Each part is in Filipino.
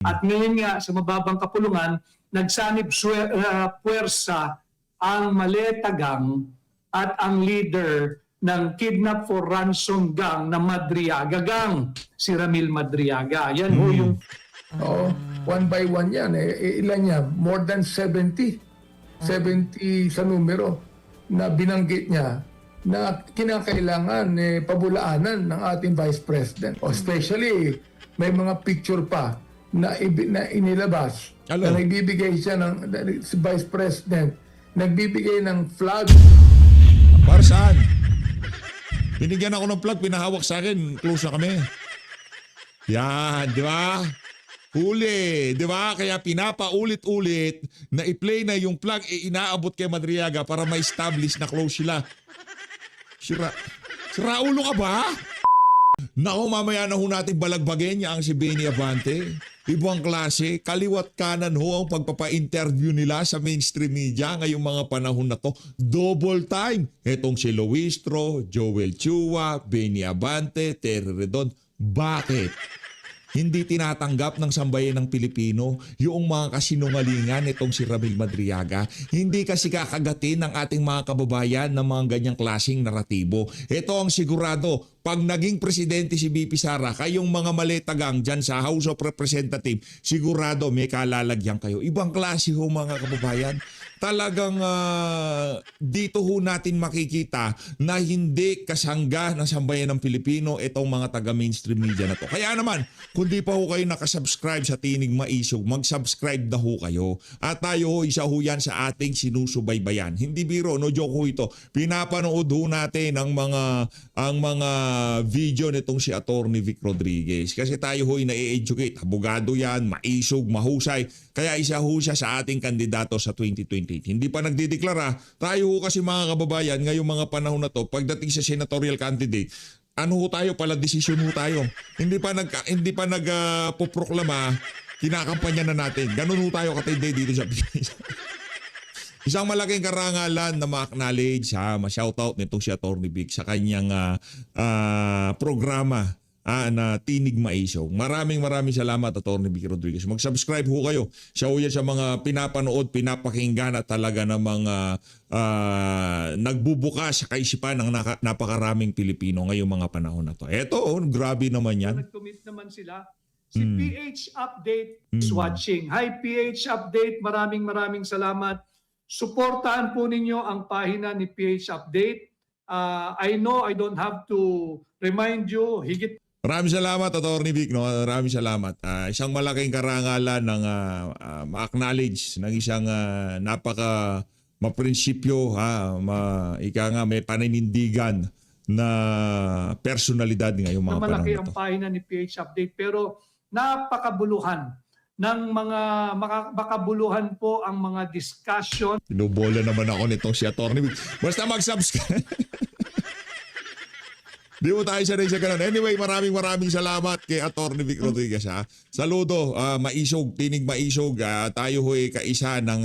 At ngayon nga sa mababang kapulungan, nagsanib puwersa ang Maletagang at ang leader ng Kidnap for Ransom Gang na Madriaga Gang, si Ramil Madriaga. Yan ho yung... Oo, one by one yan. Ilan niya? More than 70. 70 sa numero na binanggit niya na kinakailangan pabulaanan ng ating Vice President. Especially, may mga picture pa na inilabas na nagbibigay siya si Vice President, nagbibigay ng flag. Para saan? Binigyan ako ng plug, pinahawak sa akin, close na kami. Yan, di ba? Huli, di ba? Kaya pinapaulit-ulit na i-play na yung plug, inaabot kay Madriaga para ma-establish na close sila. Sira ulo ka ba? Naku, mamaya na ho natin balagbagin niya ang si Benny Abante. Ibang klase, kaliwat kanan ho ang pagpapa-interview nila sa mainstream media ngayong mga panahon na to. Double time. Etong si Luistro, Joel Chua, Benny Abante, Terry Redon. Bakit? Hindi tinatanggap ng sambayan ng Pilipino yung mga kasinungalingan nitong si Ramil Madriaga. Hindi kasi kakagatin ng ating mga kababayan ng mga ganyang klaseng naratibo. Ito ang sigurado, pag naging presidente si BP Sara, kayong mga maletagang dyan sa House of Representatives, sigurado may kalalagyan kayo. Ibang klase ho mga kababayan. Talagang dito ho natin makikita na hindi kasangga ng sambayan ng Pilipino itong mga taga-mainstream media na to. Kaya naman, kung di pa ho kayo nakasubscribe sa Tinig Maisog, mag-subscribe na ho kayo. At tayo ho, isa ho yan sa ating sinusubaybayan. Hindi biro, no joke ho ito. Pinapanood ho natin ang mga video nitong si Attorney Vic Rodriguez. Kasi tayo ho na-educate. Abogado yan, maisog, mahusay. Kaya isa ho siya sa ating kandidato sa 2028. Hindi pa nagdideklara. Tayo ho kasi mga kababayan, ngayong mga panahon na to, pagdating sa senatorial candidate, ano ho tayo, pala desisyon ho tayo. Hindi pa nagpoproklama, kinakampanya na natin. Ganun ho tayo katindi dito sa Pilipinas. Isang malaking karangalan na ma-acknowledge, ma-shoutout nito si Attorney Vic sa kanyang programa na Tinig Maisog. Maraming salamat, Attorney Vic Rodriguez. Mag-subscribe ho kayo. Siya ho yan sa mga pinapanood, pinapakinggan at talaga ng mga nagbubukas sa kaisipan ng napakaraming Pilipino ngayong mga panahon na to. Eto, grabe naman yan. Nag-commit naman sila. Si PH Update is watching. Hi PH Update, maraming salamat. Suportahan po ninyo ang pahina ni PH Update. I know I don't have to remind you, higit. Maraming salamat, Attorney Vic. No? Maraming salamat. Isang malaking karangalan ng ma-acknowledge ng isang napaka maprinsipyo, ika nga may paninindigan na personalidad ngayong mga panahon Malaki na ang to. pahina ni PH Update pero napakabuluhan ng mga makabuluhan po ang mga discussion. Pinubola naman ako nitong si Attorney Vic. Basta mag-subscribe. Di mo tayo sanay sa ganun. Anyway, maraming salamat kay Attorney Vic Rodriguez. Saludo, Maisog, Tinig Maisog. Tayo ho'y kaisa ng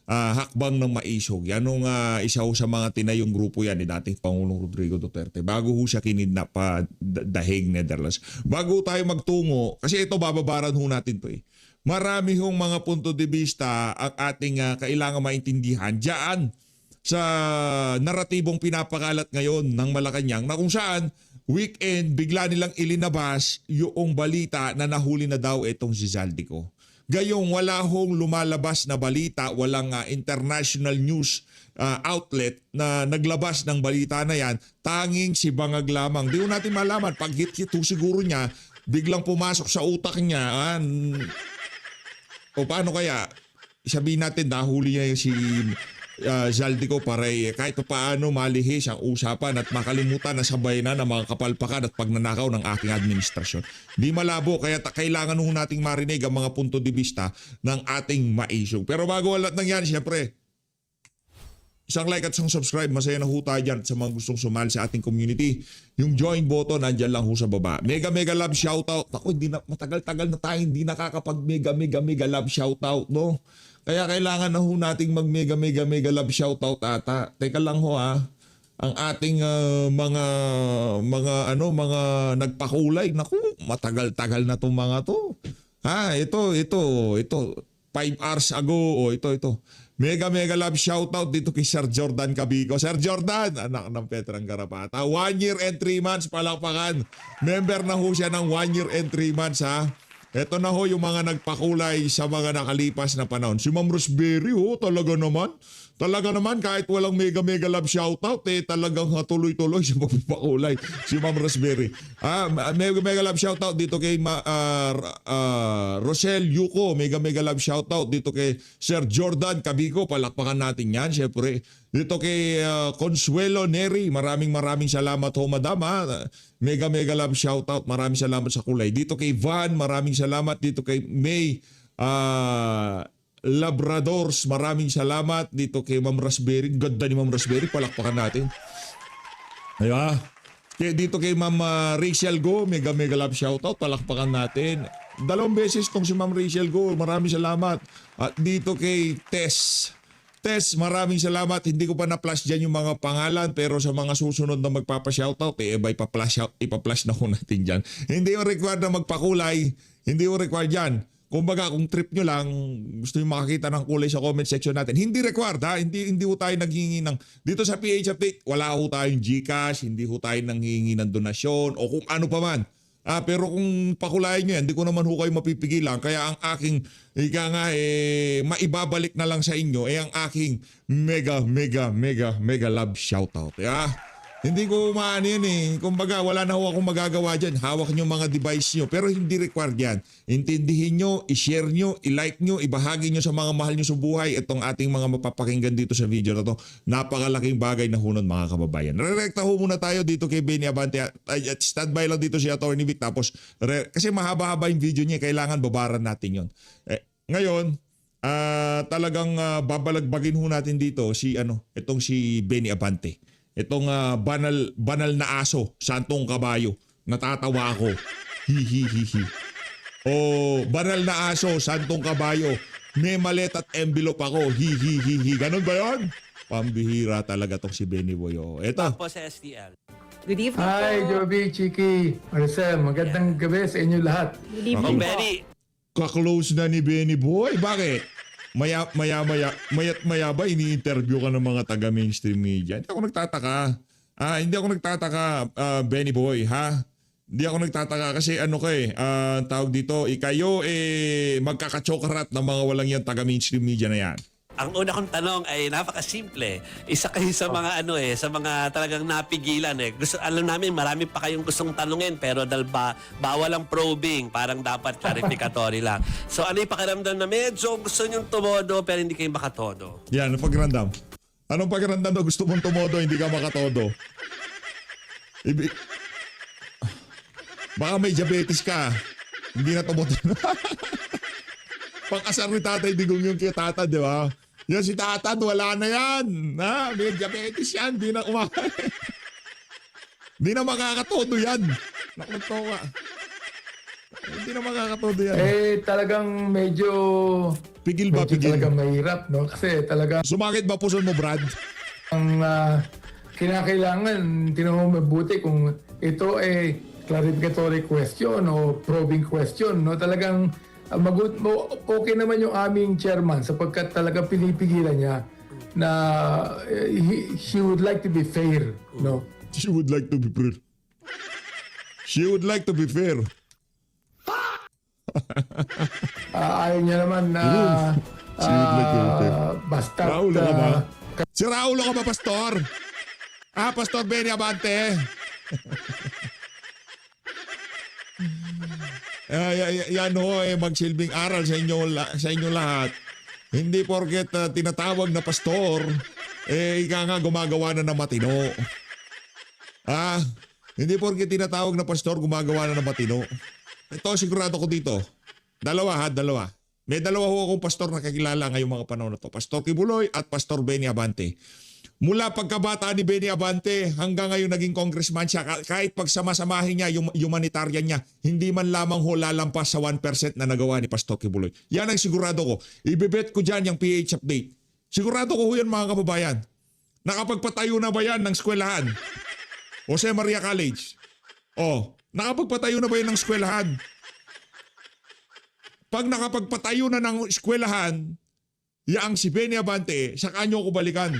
hakbang ng Maisog. Yan nung isa ho sa mga tinayong grupo yan ni dating Pangulong Rodrigo Duterte. Bago ho siya kinidnap pa The Hague, Netherlands. Bago tayo magtungo, kasi ito bababaran ho natin to eh. Marami hong mga punto de vista ang ating kailangan maintindihan diyan sa naratibong pinapakalat ngayon ng Malacanang na kung saan weekend bigla nilang ilinabas yung balita na nahuli na daw itong si Zaldico. Gayong wala hong lumalabas na balita, walang international news outlet na naglabas ng balita na yan, tanging si Bangag lamang. Di natin malaman, pag hit-hit siguro niya, biglang pumasok sa utak niya, o paano kaya, sabihin natin nahuli niya yung si Zaldico para kahit paano malihis ang usapan at makalimutan na sabay na ng mga kapalpakan at pagnanakaw ng aking administrasyon. Di malabo, kaya kailangan nung nating marinig ang mga punto de vista ng ating Maisog. Pero bago lahat ng yan, siyempre, isang like at isang subscribe, masaya na ho tayo dyan sa mga gustong sumali sa ating community. Yung join button, nandyan lang ho sa baba. Mega love shoutout. Ako, matagal-tagal na tayo hindi nakakapag mega love shoutout, no? Kaya kailangan na ho nating mag mega love shoutout ata. Teka lang ho ang ating mga nagpakulay. Naku, matagal-tagal na tong mga to. Ito. 5 hours ago. Ito. Mega love shoutout dito kay Sir Jordan Cabico. Sir Jordan, anak ng Petrang Garapata. 1 year and 3 months, palakpakan. Member na ho siya ng 1 year and 3 months ha. Ito na ho yung mga nagpakulay sa mga nakalipas na panahon. Si Ma'am Rosemary talaga naman kahit walang mega love shoutout talagang tuloy-tuloy siya magpapakulay si Ma'am Rosemary. Mega love shoutout dito kay Rosel Yuko, mega love shoutout dito kay Sir Jordan Cabico, palakpakan natin yan syempre. Dito kay Consuelo Neri, maraming salamat ho madam ha. Mega love shoutout, maraming salamat sa kulay. Dito kay Van, maraming salamat. Dito kay May Labradors, maraming salamat. Dito kay Ma'am Raspberry, ganda ni Ma'am Raspberry, palakpakan natin. Ayun. Dito kay Ma'am Rachel Go, mega love shoutout, palakpakan natin. 2 beses tong si Ma'am Rachel Go, maraming salamat. At dito kay Tess, maraming salamat. Hindi ko pa na-flash dyan yung mga pangalan, pero sa mga susunod na magpapa-shoutout, ipa-flash na ko natin dyan. Hindi yung required na magpakulay, hindi yung required yan. Kumbaga, kung trip nyo lang, gusto nyo makakita ng kulay sa comment section natin. Hindi required ha, hindi ho tayo naghihingi ng, dito sa PH Update, wala ho tayong GCash, hindi ho tayo nanghihingi ng donasyon, o kung ano pa man. Pero kung pakulayan nyo yan, hindi ko naman ho kayo mapipigilan. Kaya ang aking, maibabalik na lang sa inyo, ang aking mega love shoutout. Hindi ko maano yan Kumbaga, wala na ho akong magagawa dyan. Hawak nyo mga device nyo. Pero hindi required yan. Intindihin nyo, i-share nyo, i-like nyo, ibahagi nyo sa mga mahal nyo sa buhay itong ating mga mapapakinggan dito sa video na to. Napakalaking bagay na hunod mga kababayan. Rerekta ho muna tayo dito kay Benny Abante. At standby lang dito si Atty. Vic. Tapos, kasi mahaba-haba yung video niya, kailangan babaran natin yon. Ngayon, talagang babalagbagin ho natin dito itong si Benny Abante. Itong banal na aso, santong kabayo. Natatawa ako. Hihihihi. Banal na aso, santong kabayo. May malet at envelope ako. Hihihihi. Ganun ba yun? Pambihira talaga tong si Benny Boy. Ito. Po sa STL. Good evening Hi, po. Joby, Chiki, Maricel. Magandang gabi sa inyo lahat. Good evening po. Benny, Ka-close na ni Benny Boy. Bakit? Maya ba ini-interview ka ng mga taga-mainstream media? Hindi ako nagtataka. Benny Boy, ha? Hindi ako nagtataka kasi tawag dito, kayo magkakachokarat ng mga walang yan taga-mainstream media na yan. ang una kong tanong ay napakasimple. Isa kayo sa mga sa mga talagang napigilan alam namin marami pa kayong gustong tanungin pero dahil bawal ang probing, parang dapat clarificatory lang. So ano yung pakiramdam na medyo gusto nyong tumodo pero hindi kayo makatodo? Yan, anong pakiramdam? Anong pakiramdam na gusto mong tumodo, hindi ka makatodo? Baka may diabetes ka. Hindi na tumodo. Pang-asar ni Tatay Digong yung kay Tata, di ba? Yan si Tata, wala na yan. May diabetes yan. Hindi na kumakain. Hindi na makakatodo yan. Nakakatawa. Hindi na makakatodo yan. Talagang medyo... Pigil ba, pigil? Talagang mahirap, no? Kasi talagang Sumakit ba puson mo, Brad? ang kinakailangan, tinanong mabuti kung ito clarificatory question o probing question, no? Talagang okay naman yung aming chairman sapagkat talagang pinipigilan niya na she would like to be fair, no? She would like to be fair. She would like to be fair. Ayaw niya naman na She would like to be fair. basta Raulo ka ba? Si Raulo ka ba, Pastor? Pastor Benny Abante. Yan ho, magsilbing aral sa inyo lahat. Hindi porket tinatawag na pastor, ika nga gumagawa na ng matino. Hindi porket tinatawag na pastor, gumagawa na ng matino. Ito, sigurado ko dito. Dalawa. May dalawa ho akong pastor na kakilala ngayong mga panahon na to. Pastor Kibuloy at Pastor Benny Abante. Mula pagkabata ni Benny Abante hanggang ngayon naging congressman siya, kahit pagsamasamahin niya yung humanitarian niya, hindi man lamang ho lalampas sa 1% na nagawa ni Pastor Kibuloy. Yan ang sigurado ko. Ibibet ko dyan yung PH update. Sigurado ko ho yan mga kababayan. Nakapagpatayo na ba yan ng eskwelahan? Jose Maria College. Nakapagpatayo na ba yan ng eskwelahan? Pag nakapagpatayo na ng eskwelahan, yaang si Benny Abante, saka nyo ko balikan.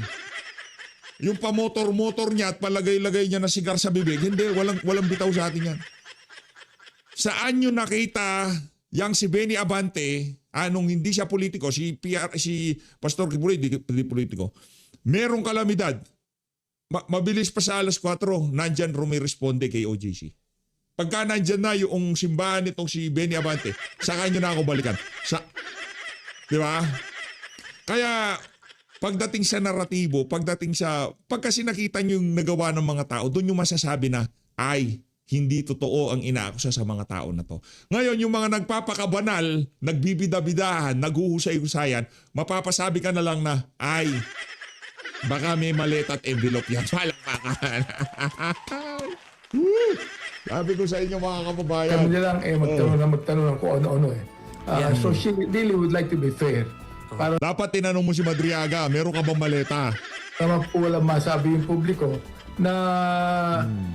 Yung pamotor-motor niya at palagay-lagay niya na sigar sa bibig, hindi, walang bitaw sa atin yan. Saan nyo nakita yang si Benny Abante, anong hindi siya politiko, si Pastor Kibuloy, hindi politiko, merong kalamidad, mabilis pa sa alas 4, nandyan rumiresponde kay OJC. Pagka nandyan na yung simbahan nitong si Benny Abante, saka nyo na ako balikan. Di ba? Kaya, pagdating sa naratibo, pag kasi nakita nyo yung nagawa ng mga tao, doon yung masasabi na, ay, hindi totoo ang inaakusa sa mga tao na to. Ngayon, yung mga nagpapakabanal, nagbibida-bidahan, naghuhusay-husayan, mapapasabi ka na lang na, ay, baka may maleta at envelope yan. Palakpakan. Sabi ko sa inyo mga kababayan. Kami na lang magtanong ng kung ano-ano eh. So she really would like to be fair. Para Dapat tinanong mo si Madriaga, meron ka bang maleta? naman po walang masabi yung publiko na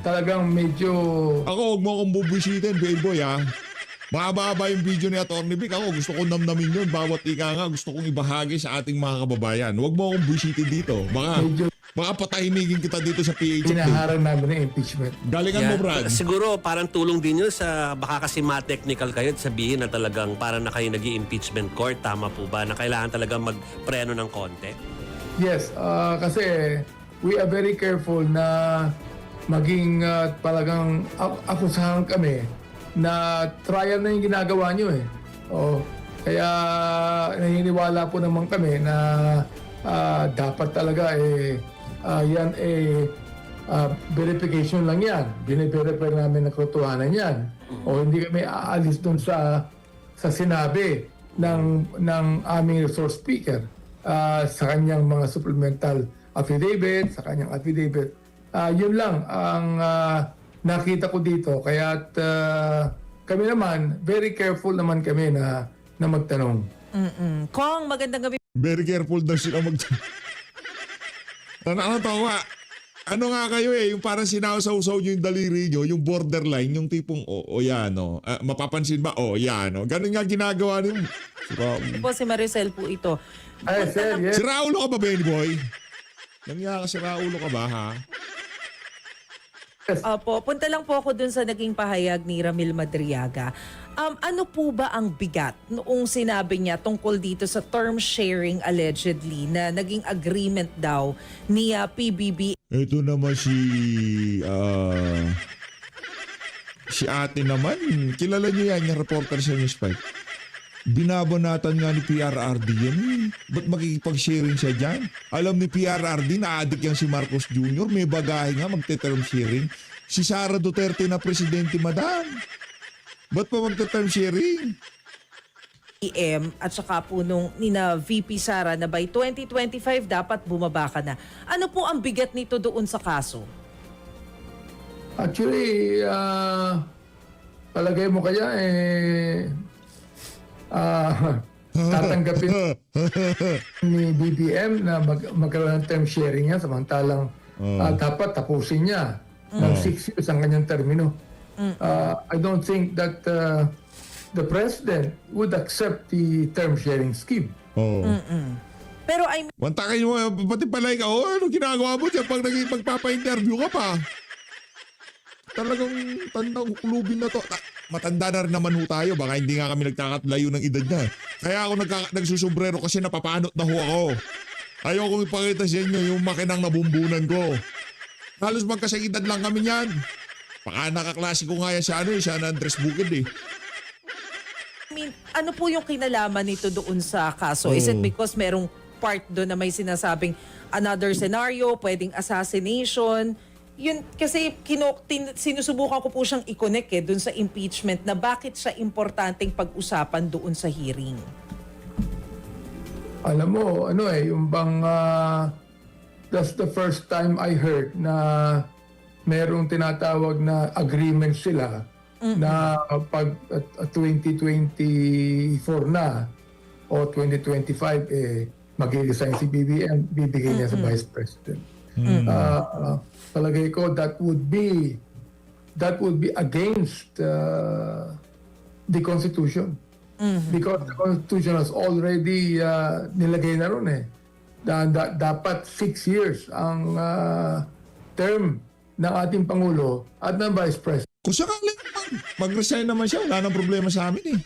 talagang medyo... Ako, huwag mo akong bubisitin, Playboy, ha? Mahaba-haba yung video ni Atty. Vic. Ako, gusto ko namnamin yun. Bawat ika nga, gusto kong ibahagi sa ating mga kababayan. Huwag mo akong bisitin dito. Baka patahimigin kita dito sa PHP. Hinaharang namin ng impeachment. Galingan mo, Brad. Siguro parang tulong din yun sa baka kasi ma-technical kayo at sabihin na talagang parang na kayo nag-impeachment court. Tama po ba? Na kailangan talagang magpreno ng konti? Yes, kasi we are very careful na maging talagang akusahan kami na trial na yung ginagawa nyo eh. Kaya naniniwala po naman kami na dapat talaga yan verification lang yan. Bine-verify namin na katotohanan yan. O hindi kami aalis dun sa sinabi ng aming resource speaker sa kanyang mga supplemental affidavit, sa kanyang affidavit. Yun lang ang nakita ko dito. Kaya kami naman, very careful naman kami na magtanong. Kong, magandang gabi. Very careful daw sila Tawa. Ano nga kayo yung parang sinausaw-saw nyo yung daliri nyo, yung borderline, yung tipong, yan, mapapansin ba? Yan, Ganun nga ginagawa nyo. Po si Maricel po ito. Ay, sir, yes. Si Raulo ka ba, Benny Boy? Nangyaka si Raulo ka ba, ha? Opo, punta lang po ako dun sa naging pahayag ni Ramil Madriaga. Ano po ba ang bigat noong sinabi niya tungkol dito sa term sharing allegedly na naging agreement daw ni PBB? Ito naman si ate naman. Kilala niyo yan, yung reporter sa News 5. Binabanatan nga ni PRRD yan. Ba't makikipag-sharing siya dyan? Alam ni PRRD na adik yan si Marcos Jr. May bagahe nga magte-term sharing. Si Sara Duterte na presidente, madam. Ba't pa magte-term sharing? EM at saka po nung nina VP Sara na by 2025 dapat bumaba ka na. Ano po ang bigat nito doon sa kaso? Actually, palagay mo kaya tatanggapin ni BBM na magkaroon ng term sharing niya samantalang dapat tapusin niya ng 6 years ang kanyang termino. I don't think that the president would accept the term sharing scheme. Pero I mean, Mantakay mo, pati pala ikaw, ano ginagawa mo dyan pag magpapa-interview ka pa? Talagang tandang kulubin na to. Matanda na rin naman ho tayo. Baka hindi nga kami nagkakatlayo ng edad niya. Kaya ako nagsusumbrero kasi napapanot na ho ako. Ayaw kong ipakita sa inyo yung makinang nabumbunan ko. Halos magkasang edad lang kami niyan. Baka nakaklase ko nga yan sa San Andres Bukid ano po yung kinalaman nito doon sa kaso? Is it because merong part doon na may sinasabing another scenario, pwedeng assassination? Yun, kasi sinusubukan ko po siyang i-connect doon sa impeachment na bakit siya importanteng pag-usapan doon sa hearing. Alam mo, yung bang that's the first time I heard na merong tinatawag na agreement sila na pag 2024 na o 2025 mag-resign si BBM, bibigay niya sa Vice President. Palagay ko that would be against the Constitution. Because the Constitution has already nilagay na ron eh. Dapat 6 years ang term ng ating Pangulo at ng Vice President. Kung sakaling mag-resign naman siya, wala nang problema sa amin eh.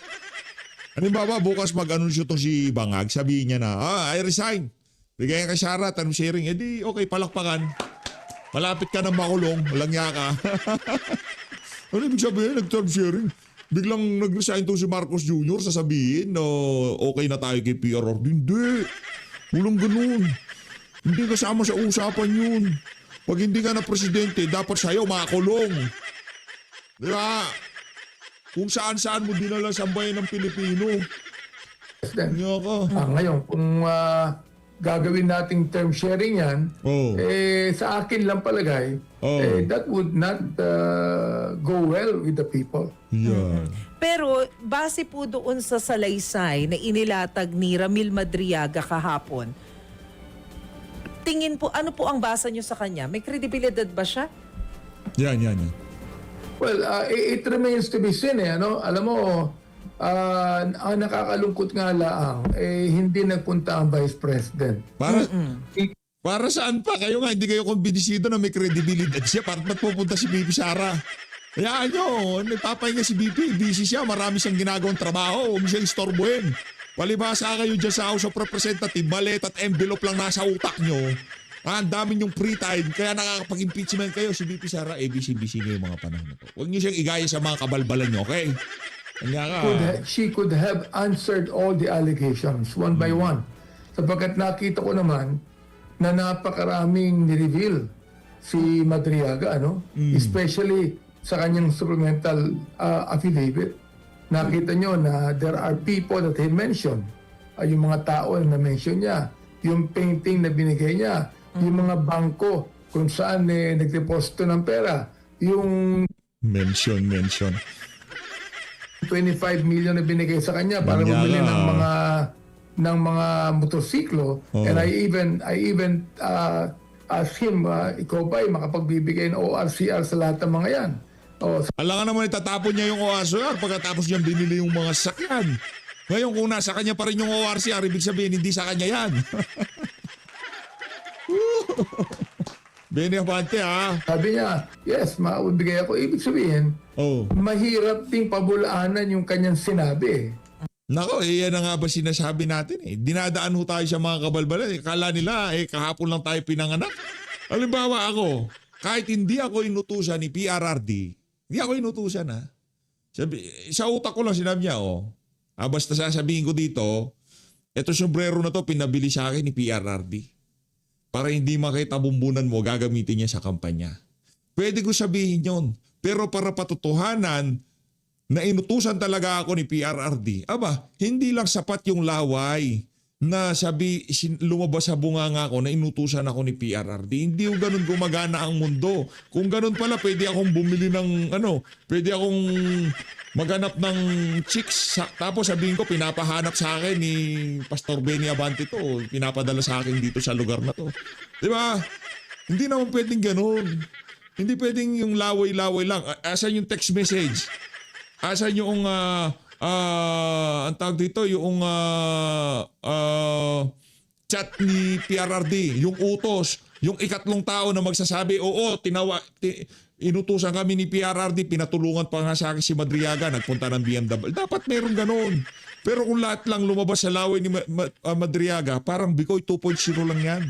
Halimbawa, bukas mag-anunsyo to si Bangag, sabihin niya na, I resign. Bigay kay Sara, tanong sharing, edi okay, palakpakan. Malapit ka ng makulong, walang yaka. Ano ibig sabihin, nag-term sharing? Biglang nag-resign to si Marcos Jr., sasabihin, okay na tayo kay PRR. Hindi. Walang ganun. Hindi kasama sa usapan yun. Pag hindi ka na presidente, dapat sa'yo makulong. Di ba? Kung saan-saan mo dinala sa bayan ng Pilipino. Yaka. Ngayon, kung gagawin nating term sharing yan, sa akin lang palagay, that would not go well with the people. Yan. Pero base po doon sa salaysay na inilatag ni Ramil Madriaga kahapon, tingin po, ano po ang basa nyo sa kanya? May kredibilidad ba siya? Yan. Well, it remains to be seen eh. Ano? Alam mo, ang nakakalungkot nga lang, hindi nagpunta ang Vice President. Para saan pa? Kayo nga, hindi kayo kumbinisido na may credibility siya. Para ba't pupunta si BP Sara? Hayaan nyo, nagpapahinga si BP. Busy siya, marami siyang ginagawang trabaho. Huwag siyang istorbohin. Palibasa kayo dyan sa House of Representatives, malet at envelope lang nasa utak nyo. Ang dami nyong free time, kaya nakakapag-impeachment kayo. Si BP Sara, busy ngayong mga panahon na to. Huwag nyo siyang igaya sa mga kabalbalan nyo, okay? She could have answered all the allegations one by one. Sapagkat nakita ko naman na napakaraming nireveal si Madriaga, especially sa kanyang supplemental affidavit. Nakita nyo na there are people that he mentioned, yung mga tao na mention niya, yung painting na binigay niya, yung mga bangko kung saan nagdeposito ng pera, yung Mention. 25 million na binigay sa kanya para bumili ng mga motorsiklo. And I even asked him, ikaw ba ay makapagbibigay ng ORCR sa lahat ng mga yan? Alam nga naman itatapon niya yung ORCR pagkatapos niya binili yung mga sakyan. Ngayon kung nasa kanya pa rin yung ORCR, ibig sabihin hindi sa kanya yan. Benny Abante ha. Sabi niya, yes, maubigay ako. Ibig sabihin, mahirap ding pabulaanan yung kanyang sinabi. Nako, yan na nga ba sinasabi natin eh. Dinadaan ho tayo sa mga kabalbalan. Kala nila, kahapon lang tayo pinanganak. Halimbawa ako, kahit hindi ako inutusan ni PRRD, hindi ako inutusan ha. Sa utak ko lang sinabi niya, basta sasabihin ko dito, eto sombrero na to pinabili sa akin ni PRRD. Para hindi makita bumbunan mo, gagamitin niya sa kampanya. Pwede ko sabihin yon. Pero para patutuhanan na inutusan talaga ako ni PRRD, hindi lang sapat yung laway na lumabas sa bunganga ko na inutusan ako ni PRRD. Hindi yung ganun gumagana ang mundo. Kung ganun pala, pwede akong bumili ng pwede akong maghanap ng chicks. Tapos sabihin ko, pinapahanap sa akin ni Pastor Benny Abante to. Pinapadala sa akin dito sa lugar na to. Di ba? Hindi naman pwedeng ganun. Hindi pwedeng yung laway-laway lang. Asan yung text message? Asan yung ang tawag dito, yung chat ni PRRD, yung utos, yung ikatlong tao na magsasabi, inutusan kami ni PRRD, pinatulungan pa nga sa akin si Madriaga, nagpunta ng BMW. Dapat meron ganun. Pero kung lahat lang lumabas sa laway ni Madriaga, parang Bikoy 2.0 lang yan.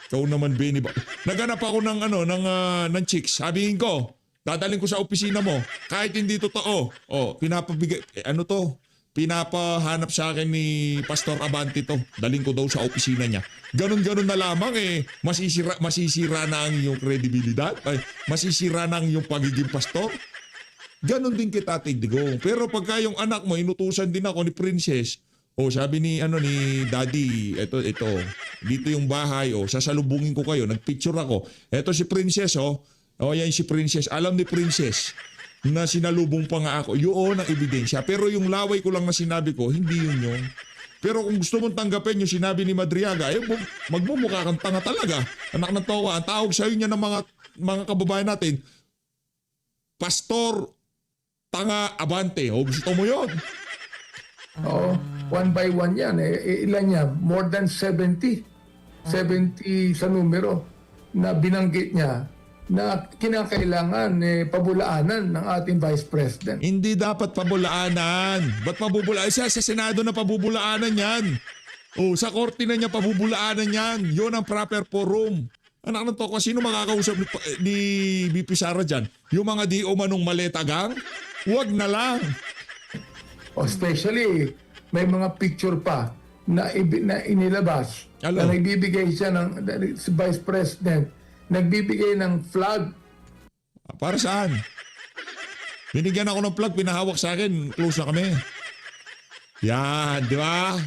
Ikaw naman, Benny. Naganap ako ng chicks. Sabihin ko, dadalhin ko sa opisina mo. Kahit hindi totoo. Pinapabigay, pinapahanap sa akin ni Pastor Abante to. Daling ko daw sa opisina niya. Ganon-ganon na lamang masisira na ang iyong kredibilidad. Masisira na ang iyong pagiging pastor. Ganon din kita, Tigdigong. Pero pagka yung anak mo, inutusan din ako ni Princess. Sabi ni Daddy, ito, dito yung bahay, sasalubungin ko kayo. Nagpicture ako. Ito si Princess, yan si Princess. Alam ni Princess na sinalubong pa nga ako. Yun ang ebidensya. Pero yung laway ko lang na sinabi ko, hindi yun. Pero kung gusto mong tanggapin yung sinabi ni Madriaga, magmumukha kang tanga talaga. Anak ng toka. Ang tawag sa'yo niya ng mga kababayan natin, Pastor Tanga Abante. Gusto mo yun? Oo, one by one yan. Ilan yan? More than 70. 70 sa numero na binanggit niya na kinakailangan pabulaanan ng ating Vice President. Hindi dapat pabulaanan. Ba't pabubulaanan? Sa Senado na pabubulaanan yan. Oh, sa korte na niya pabubulaanan yan. Yun ang proper forum. Anak ng toko, sino makakausap ni BP Sara dyan? Yung mga di umanong maletagang? Huwag na lang. Especially, may mga picture pa na inilabas Alo? na nagbibigay siya si Vice President, nagbibigay ng flag. Para saan? Binigyan ako ng plug, pinahawak sa akin, close na kami. Yan, di ba?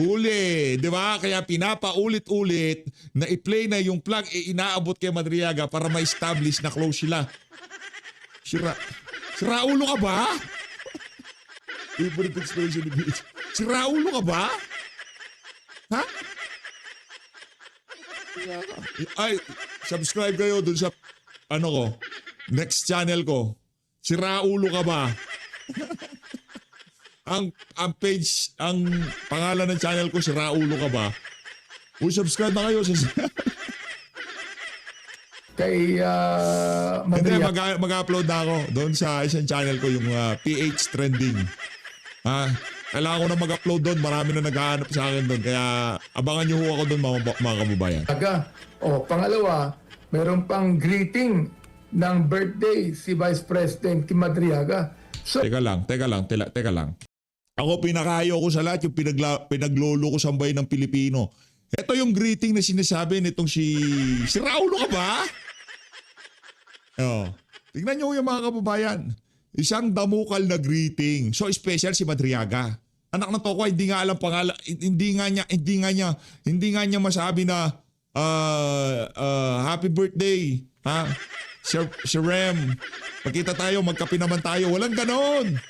Huli, di ba? Kaya pinapaulit-ulit na i-play na yung plug, inaabot kay Madriaga para ma-establish na close sila. Sira ulo ka ba? Favorite expression ni Bitch. Sira ulo ka ba? Ha? Ay, subscribe kayo dun sa next channel ko. Sira ulo ka ba? ang page, ang pangalan ng channel ko, Sira ulo ka ba? Subscribe na kayo sa Kay Hindi, Madriaga. mag-upload na ako doon sa isang channel ko, yung PH Trending. Kailangan ko na mag-upload doon. Marami na naghahanap sa akin doon. Kaya abangan niyo ho ako doon, mga kababayan. Pangalawa, meron pang greeting ng birthday si Vice President Kim Madriaga. So, Teka lang. Ako pinakayo ko sa lahat yung pinaglolo ko sa bayan ng Pilipino. Ito yung greeting na sinasabi nitong si Raulo ka ba? Tingnan nyo yung mga kababayan. Isang damukal na greeting. So special si Madriaga. Anak ng toko, hindi nga alam pangalan, hindi nga niya masabi na happy birthday. Si Rem. Pagkita tayo, magkape naman tayo. Walang ganon.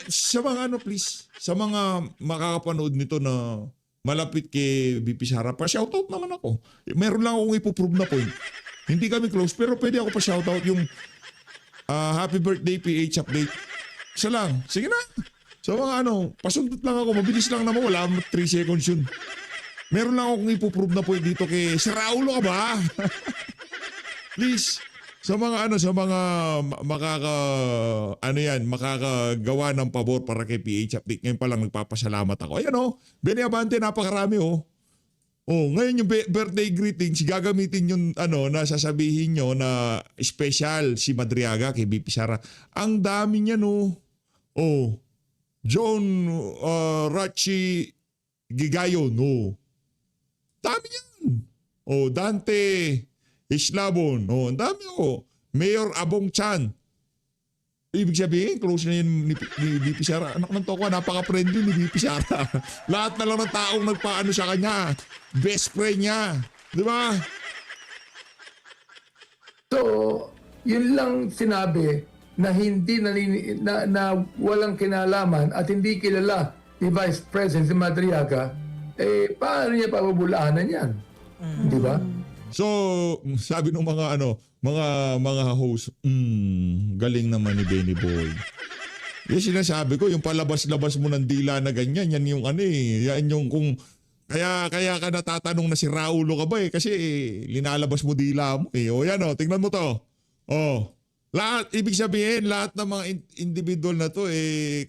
Sa mga please, sa mga makakapanood nito na malapit kay BP Sara, pa-shoutout naman ako. Meron lang akong ipoprove na point. Hindi kami close, pero pwede ako pa-shoutout yung happy birthday PH update. Isa lang. Sige na. So mga pasundot lang ako. Mabilis lang naman. Wala 3 seconds yun. Meron lang akong ipoprove na point dito kay si Raulo ka ba? Please. Sa mga makakagawa ng pabor para kay PH update. Ngayon pa lang nagpapasalamat ako. Ayan Benny Abante, napakarami ngayon yung birthday greetings, gagamitin yung na sasabihin nyo na special si Madriaga kay BP Sara. Ang dami niya John Rachi Gigayon, dami yan. Dante Islabon, ang dami Mayor Abong Chan. Ibig sabihin, close na yun ni BP Sara. Anak ng toko, napaka-friendly ni BP Sara. Lahat na lang ng taong nagpaano sa kanya. Best friend niya. Di ba? So, yun lang sinabi na hindi na walang kinalaman at hindi kilala ni Vice President si Madriaga, paano niya pabubulaanan yan? Di ba? So, sabi ng mga host, galing naman ni Benny Boy. Yung sinasabi ko, yung palabas-labas mo ng dila na ganyan, yan yung yan yung kung kaya ka natatanong na si Raulo ka ba kasi linalabas mo dila mo yan tingnan mo to. Lahat, ibig sabihin, lahat ng mga individual na to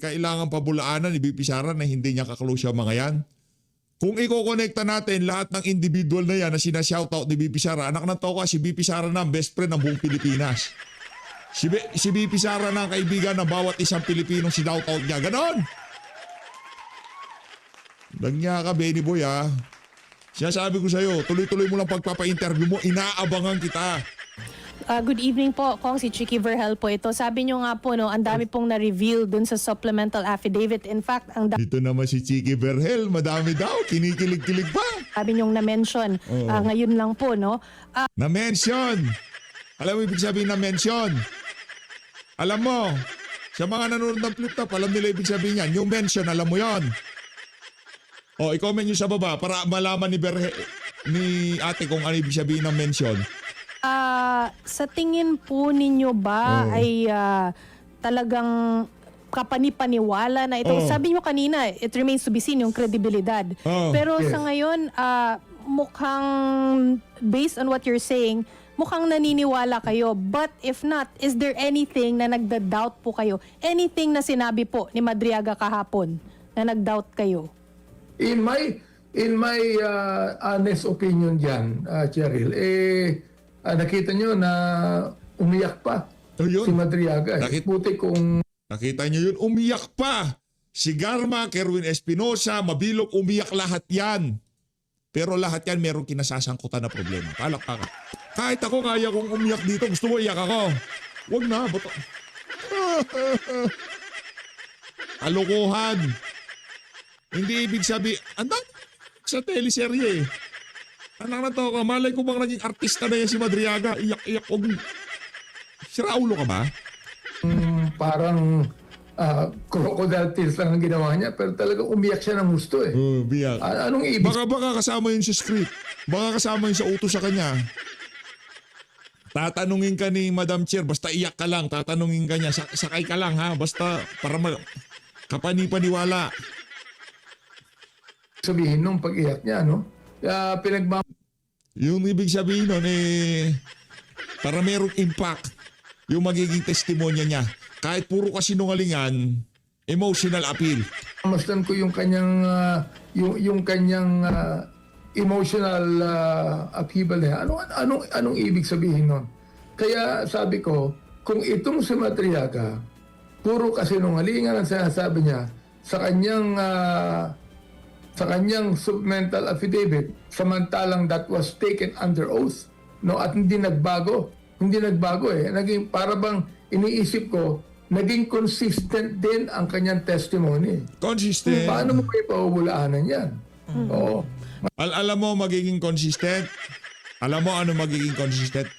kailangan pabulaanan ni BP Sara na hindi niya kaklose yung mga yan. Kung i-connecta natin lahat ng individual na yan na sinashoutout ni BP Sara, anak ng toka, si BP Sara na ang best friend ng buong Pilipinas. Si BP Sara na ang kaibigan ng bawat isang Pilipinong sinoutout niya. Ganon! Langya ka, Benny Boy Sinasabi ko sa'yo, tuloy-tuloy mo lang pagpapa-interview mo, inaabangan kita. Good evening po, Kong. Si Chicky Verhel po ito. Sabi nyo nga po, ang dami pong na-reveal dun sa supplemental affidavit. In fact, ang Dito naman si Chicky Verhel, madami daw, kinikilig-kilig pa. dami nyong na-mention ngayon lang po, Na-mention! Alam mo ibig sabihin na mention? Alam mo, sa mga nanonood ng Flip Top, alam nila ibig sabihin yan. Yung mention, alam mo yon. I-comment nyo sa baba para malaman ni ate kung ano ibig sabihin ng mention. Sa tingin po ninyo ba ay talagang kapanipaniwala na ito. Oh. Sabi nyo kanina, it remains to be seen yung kredibilidad. Oh. Pero Yes. sa ngayon, mukhang based on what you're saying, mukhang naniniwala kayo. But if not, is there anything na nagda-doubt po kayo? Anything na sinabi po ni Madriaga kahapon na nag-doubt kayo? In my honest opinion dyan, Cheryl, nakita nyo na umiyak pa Ayun. si Madriaga. Buti kung Nakita niyo yun, umiyak pa. Si Garma, Kerwin Espinosa, Mabilog, umiyak lahat yan. Pero lahat yan merong kinasasangkutan na problema. Palakpakan. Kahit ako kaya kong umiyak dito, gusto mo iyak ako. Huwag na, bato. Kalokohan. Hindi ibig sabi, andan sa teleserye. Anak na to, malay ko bang naging artista na yan si Madriaga. Iyak-iyak. Si Raulo ka ba? parang crocodile tears lang ang ginawa niya, pero talagang umiyak siya ng gusto eh. Biyak. Anong ibig? Baka kasama yun sa script. Baka kasama yun sa utos sa kanya. Tatanungin ka ni Madam Chair, basta iyak ka lang, tatanungin ka niya, sakay ka lang ha, basta para kapanipaniwala. Sabihin nung pag-iyak niya, no? Yung ibig sabihin nun para merong impact yung magiging testimonya niya. Kahit puro kasinungalingan, emotional appeal. Masdan ko yung kanyang emotional upheaval niya. Anong ibig sabihin nun? Kaya sabi ko, kung itong si Madriaga, puro kasinungalingan ang sinasabi niya sa kanyang supplemental affidavit, samantalang that was taken under oath, no, at hindi nagbago eh. Naging para bang iniisip ko, naging consistent din ang kanyang testimony. Consistent. Paano mo kayo pauulaanan yan? Oo. Alam mo magiging consistent? Alam mo ano magiging consistent?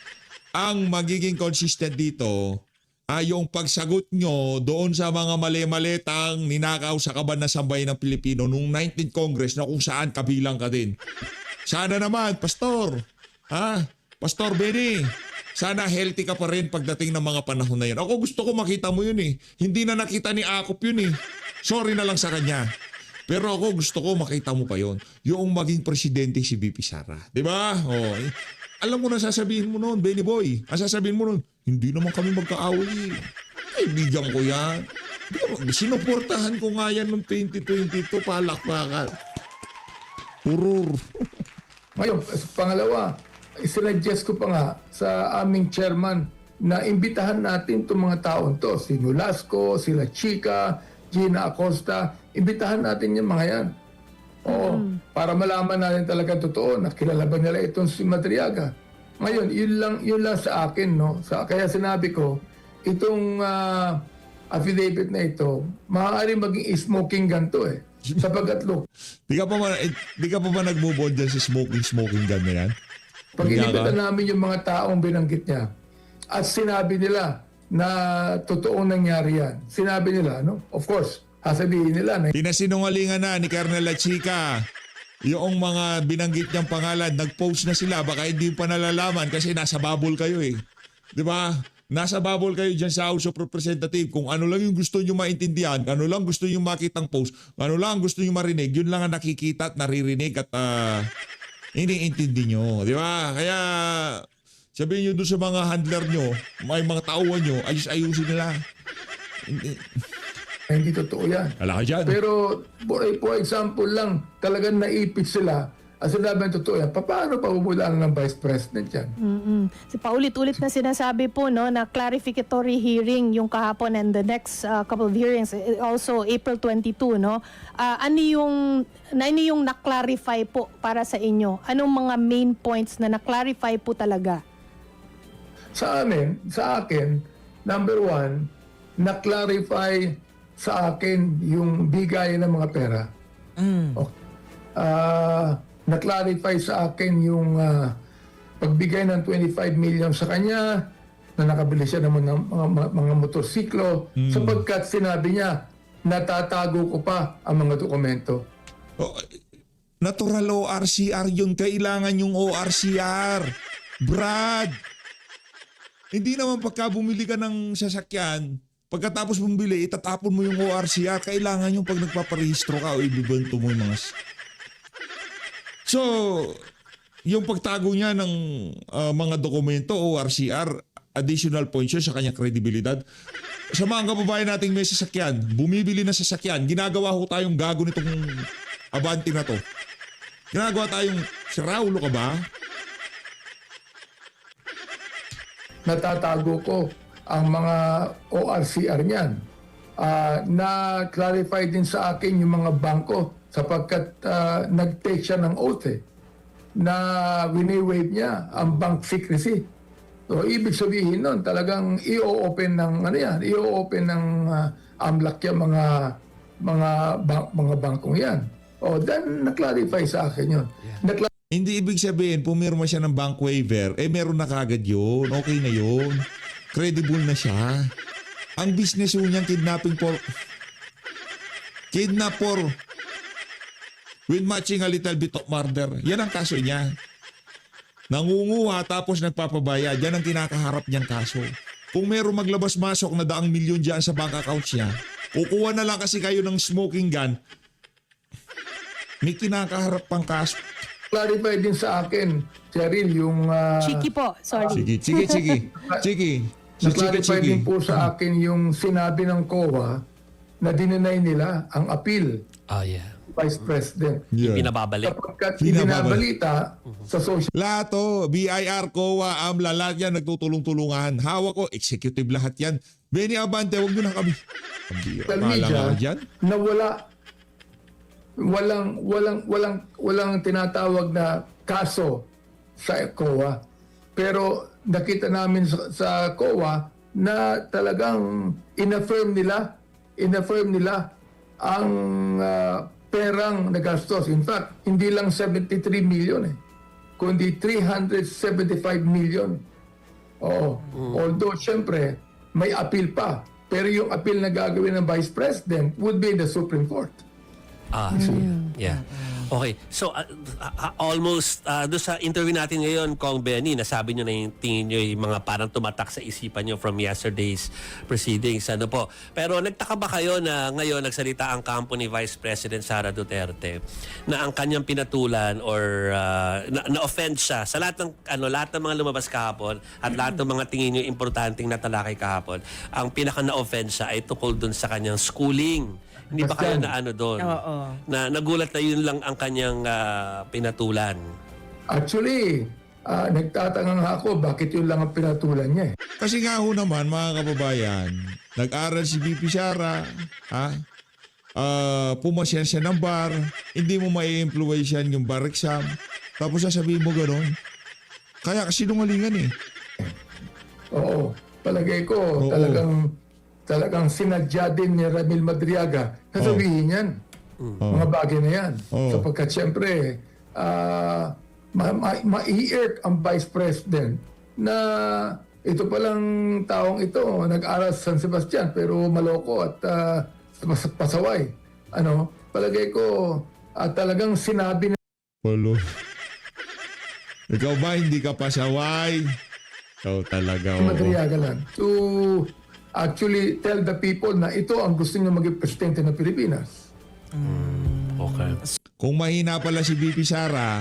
Ang magiging consistent dito ay yung pagsagot nyo doon sa mga mali-malitang ninakaw sa kaban na sambayan ng Pilipino noong 19th Congress na kung saan kabilang ka din. Sana naman, Pastor. Pastor Benny. Sana healthy ka pa rin pagdating ng mga panahon na yun. Ako gusto ko makita mo yun eh. Hindi na nakita ni Akop yun eh. Sorry na lang sa kanya. Pero ako gusto ko makita mo pa yun. Yung maging presidente si VP Sara. Diba? Oh. Alam mo na sasabihin mo noon, Benny Boy. Ang sasabihin mo noon, hindi naman kami magkaaway. Kaibigan ko yan. Sinuportahan ko nga yan noong 2022. Palakpakan. Purur. Ngayon, pangalawa, isinuggest ko pa nga sa aming chairman na imbitahan natin itong mga taon to. Si Nolasco, sila Chica, Gina Acosta. Imbitahan natin yung mga yan. Oo, para malaman natin talaga totoo na kilala ba nila itong si Madriaga. Ngayon, yun lang sa akin, no? Kaya sinabi ko, itong affidavit na ito, maaari maging smoking gun to eh. Sapagat look, Di ka pa ba nag-move on dyan sa smoking gun na yan? pag inibitan namin yung mga taong binanggit niya at sinabi nila na totoong nangyari yan, sinabi nila, no? Of course, sasabihin nila na Pinasinungalingan na ni Colonel Chica. Yung mga binanggit niyang pangalan, nag-post na sila. Baka hindi pa nalalaman kasi nasa bubble kayo eh. Di ba? Nasa bubble kayo dyan sa House of Representatives. Kung ano lang yung gusto nyo maintindihan, ano lang gusto nyo makitang post, ano lang gusto nyo marinig, yun lang ang nakikita at naririnig at iniintindi nyo. Di ba? Kaya sabihin nyo doon sa mga handler nyo, may mga tauhan nyo, ayusin nila. hindi totoo yan. Wala ka dyan. Pero for example lang, talagang naipit sila. Ang sinabi ng totoo yan, paano pabubulaan ng Vice President yan? Si paulit-ulit na sinasabi po no na clarificatory hearing yung kahapon and the next couple of hearings also April 22 no. Ano yung na-clarify po para sa inyo? Anong mga main points na na-clarify po talaga? Sa akin, number one, na-clarify sa akin yung bigay ng mga pera. Na-clarify sa akin yung pagbigay ng 25 million sa kanya na nakabili siya naman ng mga motorsiklo sapagkat sinabi niya natatago ko pa ang mga dokumento. Natural ORCR yun. Kailangan yung ORCR. Brad! Hindi naman pagka bumili ka ng sasakyan, Pagkatapos mong bili, itatapon mo yung ORCR. Kailangan yung pag nagpaparehistro ka o ibibento mo yung mga... So, yung pagtago niya ng mga dokumento o ORCR, additional points yun sa kanyang kredibilidad. Sa mga kababayan nating may sasakyan, bumibili na sasakyan, ginagawa ko tayong gago nitong Avante na to. Ginagawa tayong, si Raulo ka ba? Natatago ko ang mga ORCR niyan. Na-clarify din sa akin yung mga bangko sapagkat nag-take siya ng oath na wini-waive niya ang bank secrecy. So, ibig sabihin nun, talagang i-open ng i-open ng AMLAC yung mga bangkong yan. O, then na-clarify sa akin yun. Hindi ibig sabihin, pumirma siya ng bank waiver, meron na kagad yun. Okay na yun. Credible na siya. Ang business niyang kidnap for with matching a little bit of murder. Yan ang kaso niya. Nangunguha tapos nagpapabayad. Yan ang kinakaharap niyang kaso. Kung meron maglabas-masok na daang milyon dyan sa bank accounts niya, kukuha na lang kasi kayo ng smoking gun, may kinakaharap pang kaso. Clarify din sa akin, Cheryl, yung... Chiki po, sorry. Sige. Na-clarify din po sa akin yung sinabi ng COA na dinenay nila ang appeal, Yeah. Vice President. Yeah. Pinababalik. Sapagkat Pinababalik. ibinabalita sa social Lahat to, BIR, COA, AMLA, lahat yan nagtutulong-tulungan. Hawak ko, executive lahat yan. Benny Abante, huwag nyo na kami. media Dyan. na walang tinatawag na kaso sa COA. Pero nakita namin sa COA na talagang inaffirm nila ang perang nagastos. In fact, hindi lang 73 million kundi 375 million. Oo. Although, syempre, may appeal pa. Pero yung appeal na gagawin ng Vice President would be in the Supreme Court. Yeah. Okay. So, almost doon sa interview natin ngayon, Kong Benny, nasabi nyo na yung tingin nyo yung mga parang tumatak sa isipan nyo from yesterday's proceedings. Ano po? Pero nagtaka ba kayo na ngayon nagsalita ang kampo ni Vice President Sara Duterte na ang kanyang pinatulan or na-offend siya sa lahat ng mga lumabas kahapon at lahat ng mga tingin nyo importanteng natalakay kahapon, ang pinaka na-offend siya ay tukol dun sa kanyang schooling. Hindi ba kayo na doon? Oo. Na nagulat na yun lang ang kanyang pinatulan. Actually, nagtatanga nga ako bakit yun lang ang pinatulan niya. Kasi nga ho naman, mga kababayan, nag-aral si BP Sara, pumasya siya ng bar, hindi mo mai-influence yan yung bar exam, tapos sasabihin mo gano'n. Kaya sinungalingan Oo. Palagay ko, Oo. talagang sinadya din ni Ramil Madriaga na sabihin yan. Mga bagay na yan. Sapagkat siyempre, ma-i-irk ang Vice President na ito palang taong ito, nag-aral sa San Sebastian pero maloko at pasaway. Palagay ko, talagang sinabi na Polo. Ikaw ba hindi ka pasaway? Ikaw talaga. Madriaga lang to actually tell the people na ito ang gusto niyo maging presidente ng Pilipinas. Okay. Kung mahina pala si BP Sara,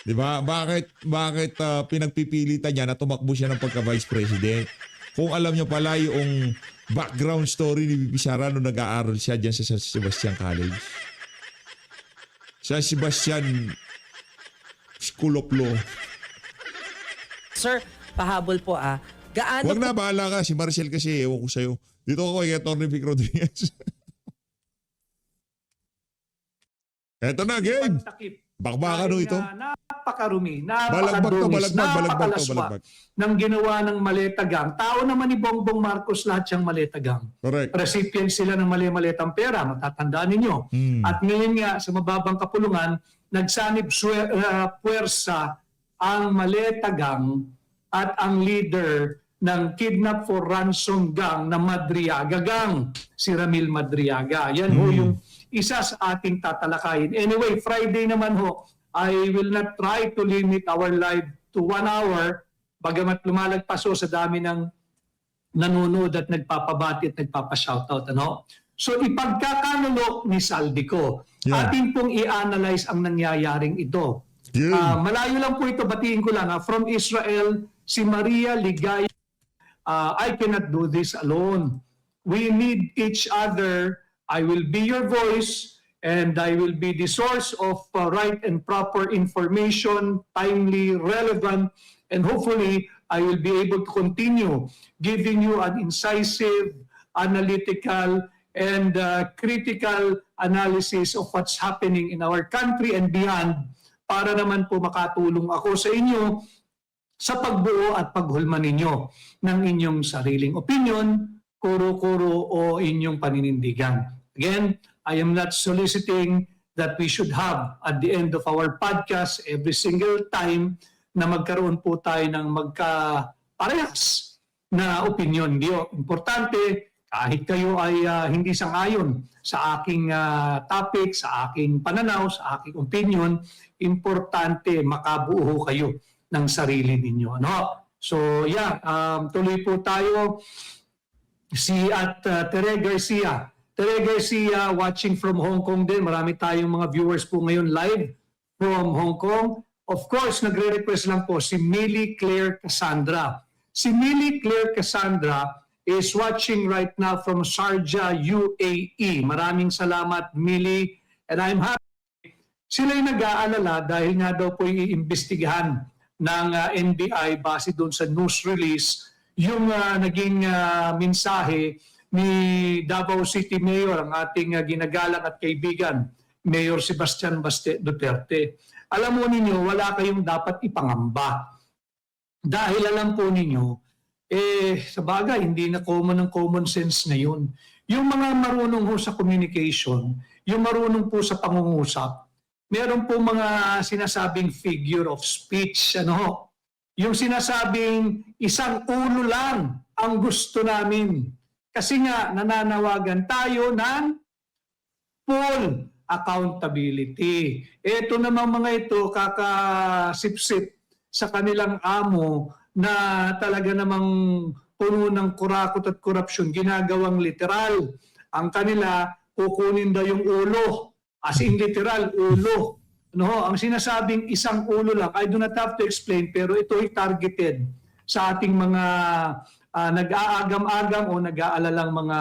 'di ba? Bakit pinagpipilitan niya na tumakbo siya ng pagka-vice president? Kung alam niyo pala yung background story ni BP Sara nung nag-aaral siya diyan sa San Sebastian College. San Sebastian School of Law. Sir, pahabol po Gaano Wag na, bahala ka. Si Marcel kasi, ewan ko sa'yo. Dito ako kay Atty. Vic Rodriguez. Eto na, game. Bakbakan no ito. Napakarumi, Balagbag napakalaswa ng ginawa ng Maleta Gang. Tao naman ni Bongbong Marcos lahat siyang Maleta Gang. Correct. Recipient sila ng mali-maletang pera, matatandaan ninyo. At ngayon nga, sa mababang kapulungan, nagsanib puwersa ang Maleta Gang at ang leader ng Kidnap for Ransom Gang na Madriaga Gang, si Ramil Madriaga. Yan ho yung isa sa ating tatalakayin. Anyway, Friday naman ho, I will not try to limit our live to 1 hour, bagamat lumalagpas ho sa dami ng nanonood at nagpapabati at nagpapa-shoutout. Ano? So ipagkakanulo ni Saldico. Yeah. Atin pong i-analyze ang nangyayaring ito. Yun. Malayo lang po ito, batiin ko lang. From Israel, si Maria Ligaya, I cannot do this alone. We need each other. I will be your voice and I will be the source of right and proper information, timely, relevant, and hopefully I will be able to continue giving you an incisive, analytical, and critical analysis of what's happening in our country and beyond para naman po makatulong ako sa inyo sa pagbuo at paghulma ninyo ng inyong sariling opinion, kuro-kuro o inyong paninindigan. Again, I am not soliciting that we should have at the end of our podcast every single time na magkaroon po tayo ng magkaparehas na opinion. Importante, kahit kayo ay hindi sang-ayon sa aking topic, sa aking pananaw, sa aking opinion, importante makabuo kayo ng sarili ninyo. Ano? So yeah, tuloy po tayo. Tere Garcia. Tere Garcia watching from Hong Kong din. Marami tayong mga viewers po ngayon live from Hong Kong. Of course, nagre-request lang po si Millie Claire Cassandra. Si Millie Claire Cassandra is watching right now from Sharjah, UAE. Maraming salamat, Millie. And I'm happy. Sila'y nag-aalala dahil nga daw po iimbestigahan ng NBI base doon sa news release yung naging mensahe ni Davao City Mayor, ang ating ginagalang at kaibigan, Mayor Sebastian Baste Duterte. Alam mo ninyo, wala kayong dapat ipangamba. Dahil alam po ninyo, sa bagay, hindi na common sense ngayon. Yung mga marunong ho sa communication, yung marunong po sa pangungusap, meron po mga sinasabing figure of speech, ano, yung sinasabing isang ulo lang ang gusto namin. Kasi nga nananawagan tayo ng full accountability. Ito namang mga ito kakasipsip sa kanilang amo na talaga namang puno ng kurakot at korupsyon, ginagawang literal. Ang kanila, kukunin daw yung ulo. As in literal, ulo. No, ang sinasabing isang ulo lang, I do not have to explain, pero ito ay targeted sa ating mga nag-aagam-agam o nag-aalalang mga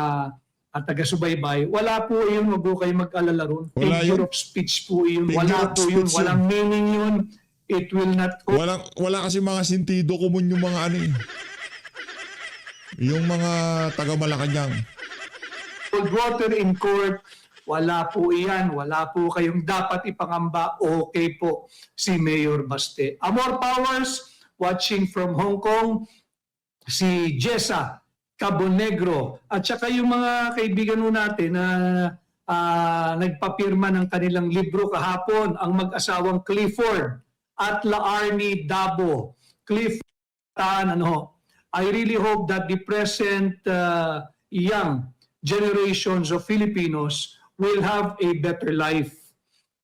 taga-subaybay. Wala po yun, wag po kayo mag-alala ron. Figure of speech po yun. Wala po yun, walang meaning yun. It will not... Wala kasi mga sentido kumun yung mga ano eh. Yung mga taga-Malacanang. Cold water in court, wala po iyan. Wala po kayong dapat ipangamba. Okay po si Mayor Baste. Amor Powers, watching from Hong Kong, si Jessa Cabonegro, at saka yung mga kaibigan mo natin na nagpapirma ng kanilang libro kahapon, ang mag-asawang Clifford at Laarni Dabo. Clifford, I really hope that the present young generations of Filipinos will have a better life,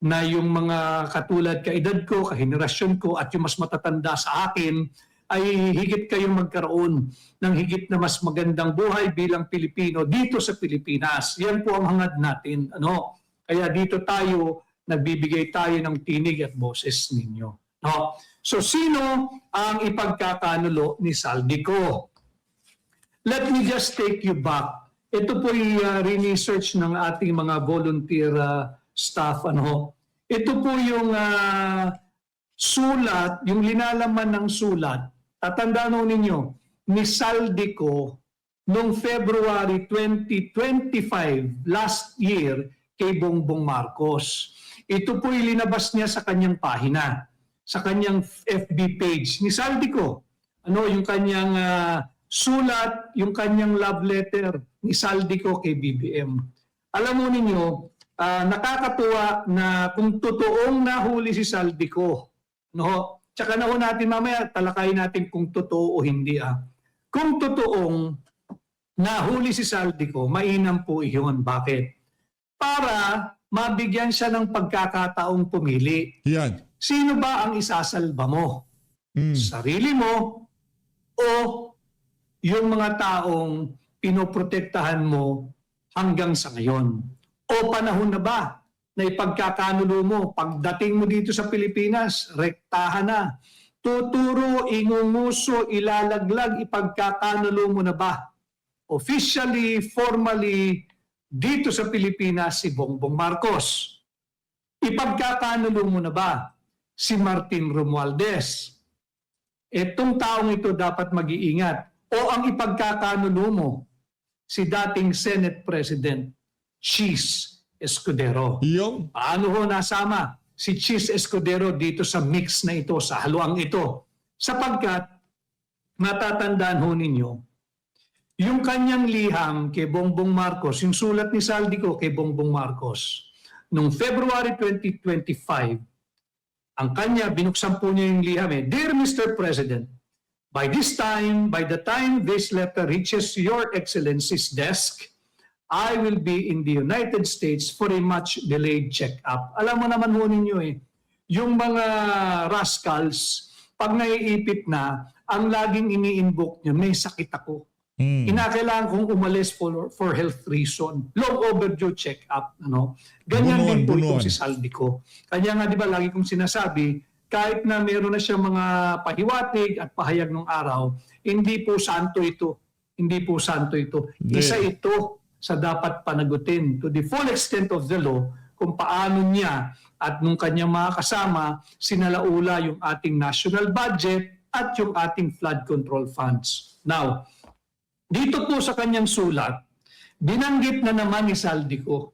na yung mga katulad kaedad ko, kahenerasyon ko, at yung mas matatanda sa akin, ay higit kayong magkaroon ng higit na mas magandang buhay bilang Pilipino dito sa Pilipinas. Yan po ang hangad natin. Ano? Kaya dito tayo, nagbibigay tayo ng tinig at boses ninyo. No? So sino ang ipagkakanulo ni Saldico? Let me just take you back. Ito po yung research ng ating mga volunteer staff. Ano? Ito po yung sulat, yung linalaman ng sulat. Tatandaan ninyo, ni Saldico noong February 2025, last year, kay Bongbong Marcos. Ito po ilinabas niya sa kanyang pahina, sa kanyang FB page ni Saldico. Ano yung kanyang sulat, yung kanyang love letter ni Saldico kay BBM. Alam mo ninyo, nakakatuwa na kung totoong nahuli si Saldico, no? Tsaka na ho natin mamaya, talakayin natin kung totoo o hindi. Kung totoong nahuli si Saldico, mainam po iyon. Bakit? Para mabigyan siya ng pagkakataong pumili. Yan. Sino ba ang isasalba mo? Sarili mo o yung mga taong pinoprotektahan mo hanggang sa ngayon? O panahon na ba na ipagkakanulo mo, pagdating mo dito sa Pilipinas, rektahan na, tuturo, ingunguso, ilalaglag, ipagkakanulo mo na ba? Officially, formally, dito sa Pilipinas si Bongbong Marcos. Ipagkakanulo mo na ba si Martin Romualdez? Itong taong ito dapat mag-iingat. O ang ipagkakanulo mo si dating Senate President Chis Escudero. Yung Paano ho nasama si Chis Escudero dito sa mix na ito, sa haluang ito? Sapagkat matatandaan ho ninyo, yung kanyang liham kay Bongbong Marcos, yung sulat ni Saldico kay Bongbong Marcos, noong February 2025, ang kanya, binuksan po niya yung liham Dear Mr. President, by the time this letter reaches Your Excellency's desk, I will be in the United States for a much delayed check-up. Alam mo naman ho ninyo yung mga rascals, pag naiipit na, ang laging ini-invoke niya, may sakit ako. Kinakailangan kong umalis for health reason. Long overdue check-up. Ano? Ganyan din po itong si Saldico. Kanya nga di ba lagi kong sinasabi, kahit na meron na siya mga pahiwatig at pahayag ng araw, hindi po santo ito. Hindi po santo ito. Isa ito sa dapat panagutin to the full extent of the law kung paano niya at nung kanyang mga kasama sinalaula yung ating national budget at yung ating flood control funds. Now, dito po sa kanyang sulat, binanggit na naman ni Saldico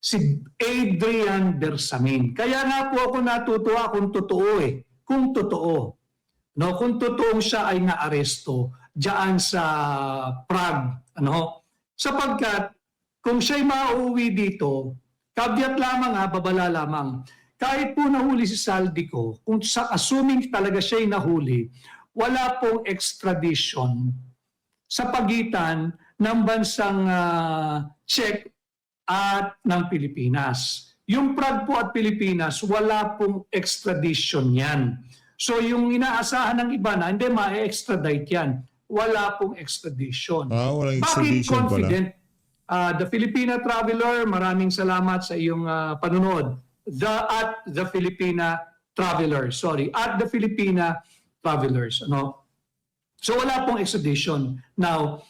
si Adrian Bersamin. Kaya nga po ako natutuwa kung totoo Kung totoo. No, kung totoong siya ay naaresto diyan sa Prague, ano? Sapagkat kung siya'y mauuwi dito, caveat lamang babala lamang. Kahit po nahuli si Saldico, kung assuming talaga siya'y nahuli, wala pong extradition sa pagitan ng bansang Czech at ng Pilipinas. Yung Prague po at Pilipinas, wala pong extradition yan. So yung inaasahan ng iba na, hindi ma-extradite yan. Wala pong extradition. walang Bakit extradition confident? The Filipina Traveler, maraming salamat sa iyong panunood. At the Filipina Travelers. Ano? So wala pong extradition. Now,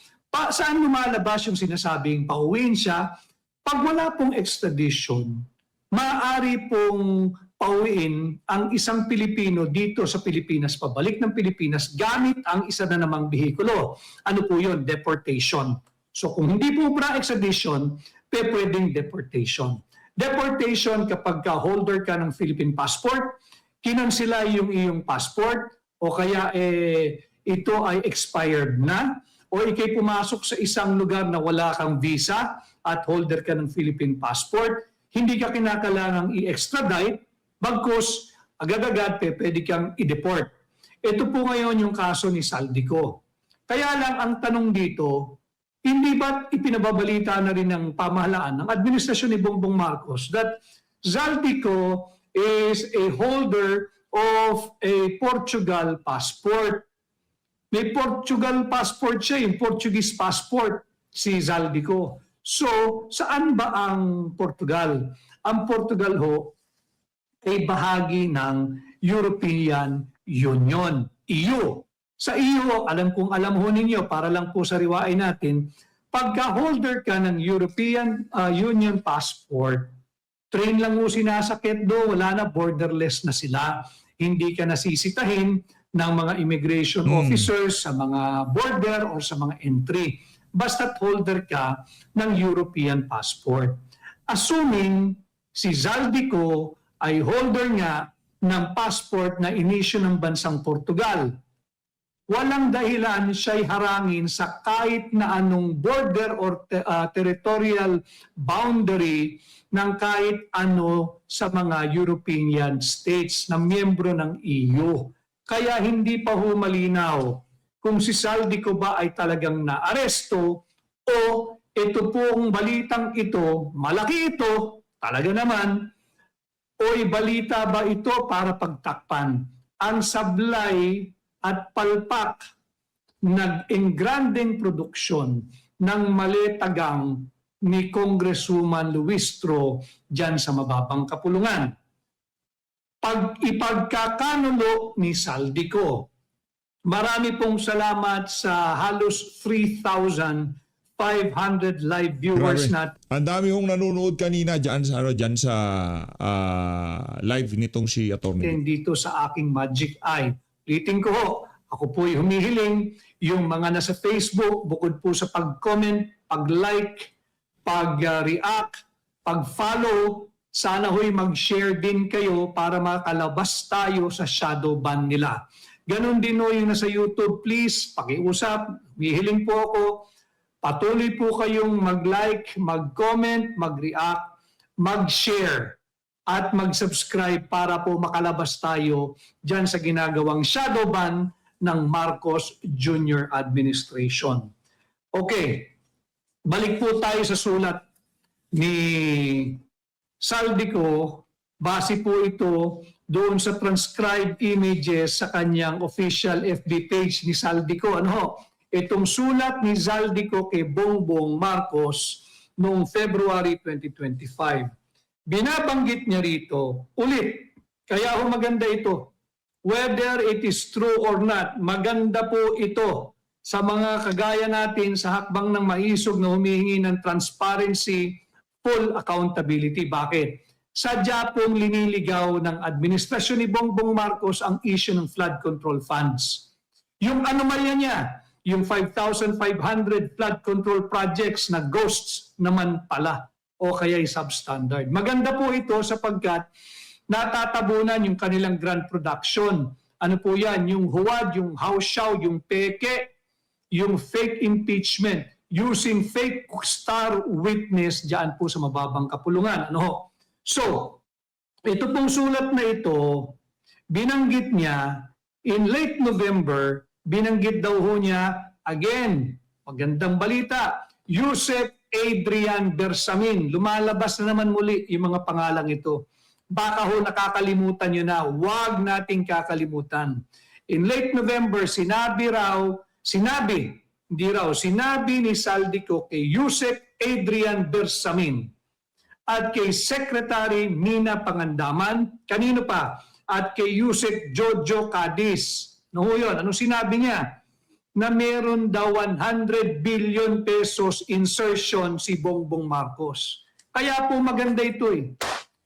saan lumalabas yung sinasabing pauwiin siya? Pag wala pong extradition, maaari pong pauwiin ang isang Pilipino dito sa Pilipinas, pabalik ng Pilipinas, gamit ang isa na namang bihikulo. Ano po yun? Deportation. So kung hindi po extradition, pwedeng deportation. Deportation kapag holder ka ng Philippine passport, kinansela yung iyong passport, o kaya ito ay expired na, o ikay pumasok sa isang lugar na wala kang visa at holder ka ng Philippine passport, hindi ka kinakailangang i-extradite, bagkus agad-agad pwede kang i-deport. Ito po ngayon yung kaso ni Saldico. Kaya lang ang tanong dito, hindi ba ipinababalita na rin ng pamahalaan ng administrasyon ni Bongbong Marcos that Saldico is a holder of a Portugal passport? May Portugal passport siya, yung Portuguese passport, si Saldico. So, saan ba ang Portugal? Ang Portugal ho ay bahagi ng European Union, EU. Sa EU, alam ho ninyo, para lang po sa riwain natin, pagka holder ka ng European Union passport, train lang mo sinasakit wala na, borderless na sila. Hindi ka nasisitahin ng mga immigration officers sa mga border or sa mga entry. Basta't holder ka ng European passport. Assuming si Saldico ay holder nga ng passport na inisyu ng bansang Portugal, walang dahilan siya'y harangin sa kahit na anong border or territorial boundary ng kahit ano sa mga European states na miyembro ng EU. Kaya hindi pa malinaw kung si Saldico ba ay talagang naaresto o ito pong balitang ito, malaki ito, talaga naman, o'y balita ba ito para pagtakpan? Ang sablay at palpak nag-engranding produksyon ng maletagang ni Congresswoman Luistro dyan sa mababang kapulungan. Ipagkakanulo ni Saldico. Marami pong salamat sa halos 3,500 live viewers Grabe. Ang dami hong nanonood kanina dyan sa, live nitong si Atty. natin dito sa aking Magic Eye. Ulitin ko ho, ako po'y humihiling yung mga nasa Facebook, bukod po sa pag-comment, pag-like, pag-react, pag-follow, sana ho'y mag-share din kayo para makalabas tayo sa shadow ban nila. Ganon din ho yung nasa YouTube, please, pakiusap, humihiling po ako, patuloy po kayong mag-like, mag-comment, mag-react, mag-share, at mag-subscribe para po makalabas tayo dyan sa ginagawang shadow ban ng Marcos Jr. Administration. Okay, balik po tayo sa sulat ni Saldico. Base po ito doon sa transcribed images sa kanyang official FB page ni Saldico. Ano? Itong sulat ni Saldico kay Bongbong Marcos noong February 2025. Binabanggit niya rito, ulit, kaya ho maganda ito. Whether it is true or not, maganda po ito sa mga kagaya natin sa hakbang ng maisog na humihingi ng transparency, full accountability. Bakit? Sadya pong liniligaw ng administrasyon ni Bongbong Marcos ang issue ng flood control funds. Yung anomalya niya, yung 5,500 flood control projects na ghosts naman pala o kaya'y substandard. Maganda po ito sapagkat natatabunan yung kanilang grand production. Ano po yan? Yung huwad, yung hausyaw, yung peke, yung fake impeachment, using fake star witness dyan po sa mababang kapulungan. Ano? So, ito pong sulat na ito, binanggit niya in late November, binanggit daw ho niya, again, magandang balita, Yusef Adrian Bersamin. Lumalabas na naman muli yung mga pangalang ito. Baka ho nakakalimutan nyo na, huwag nating kakalimutan. In late November, sinabi ni Saldico kay Yusef Adrian Bersamin at kay Secretary Mina Pangandaman, kanino pa? At kay Yusef Jojo Cadiz. No yun, anong sinabi niya? Na meron daw 100 billion pesos insertion si Bongbong Marcos. Kaya po maganda ito eh.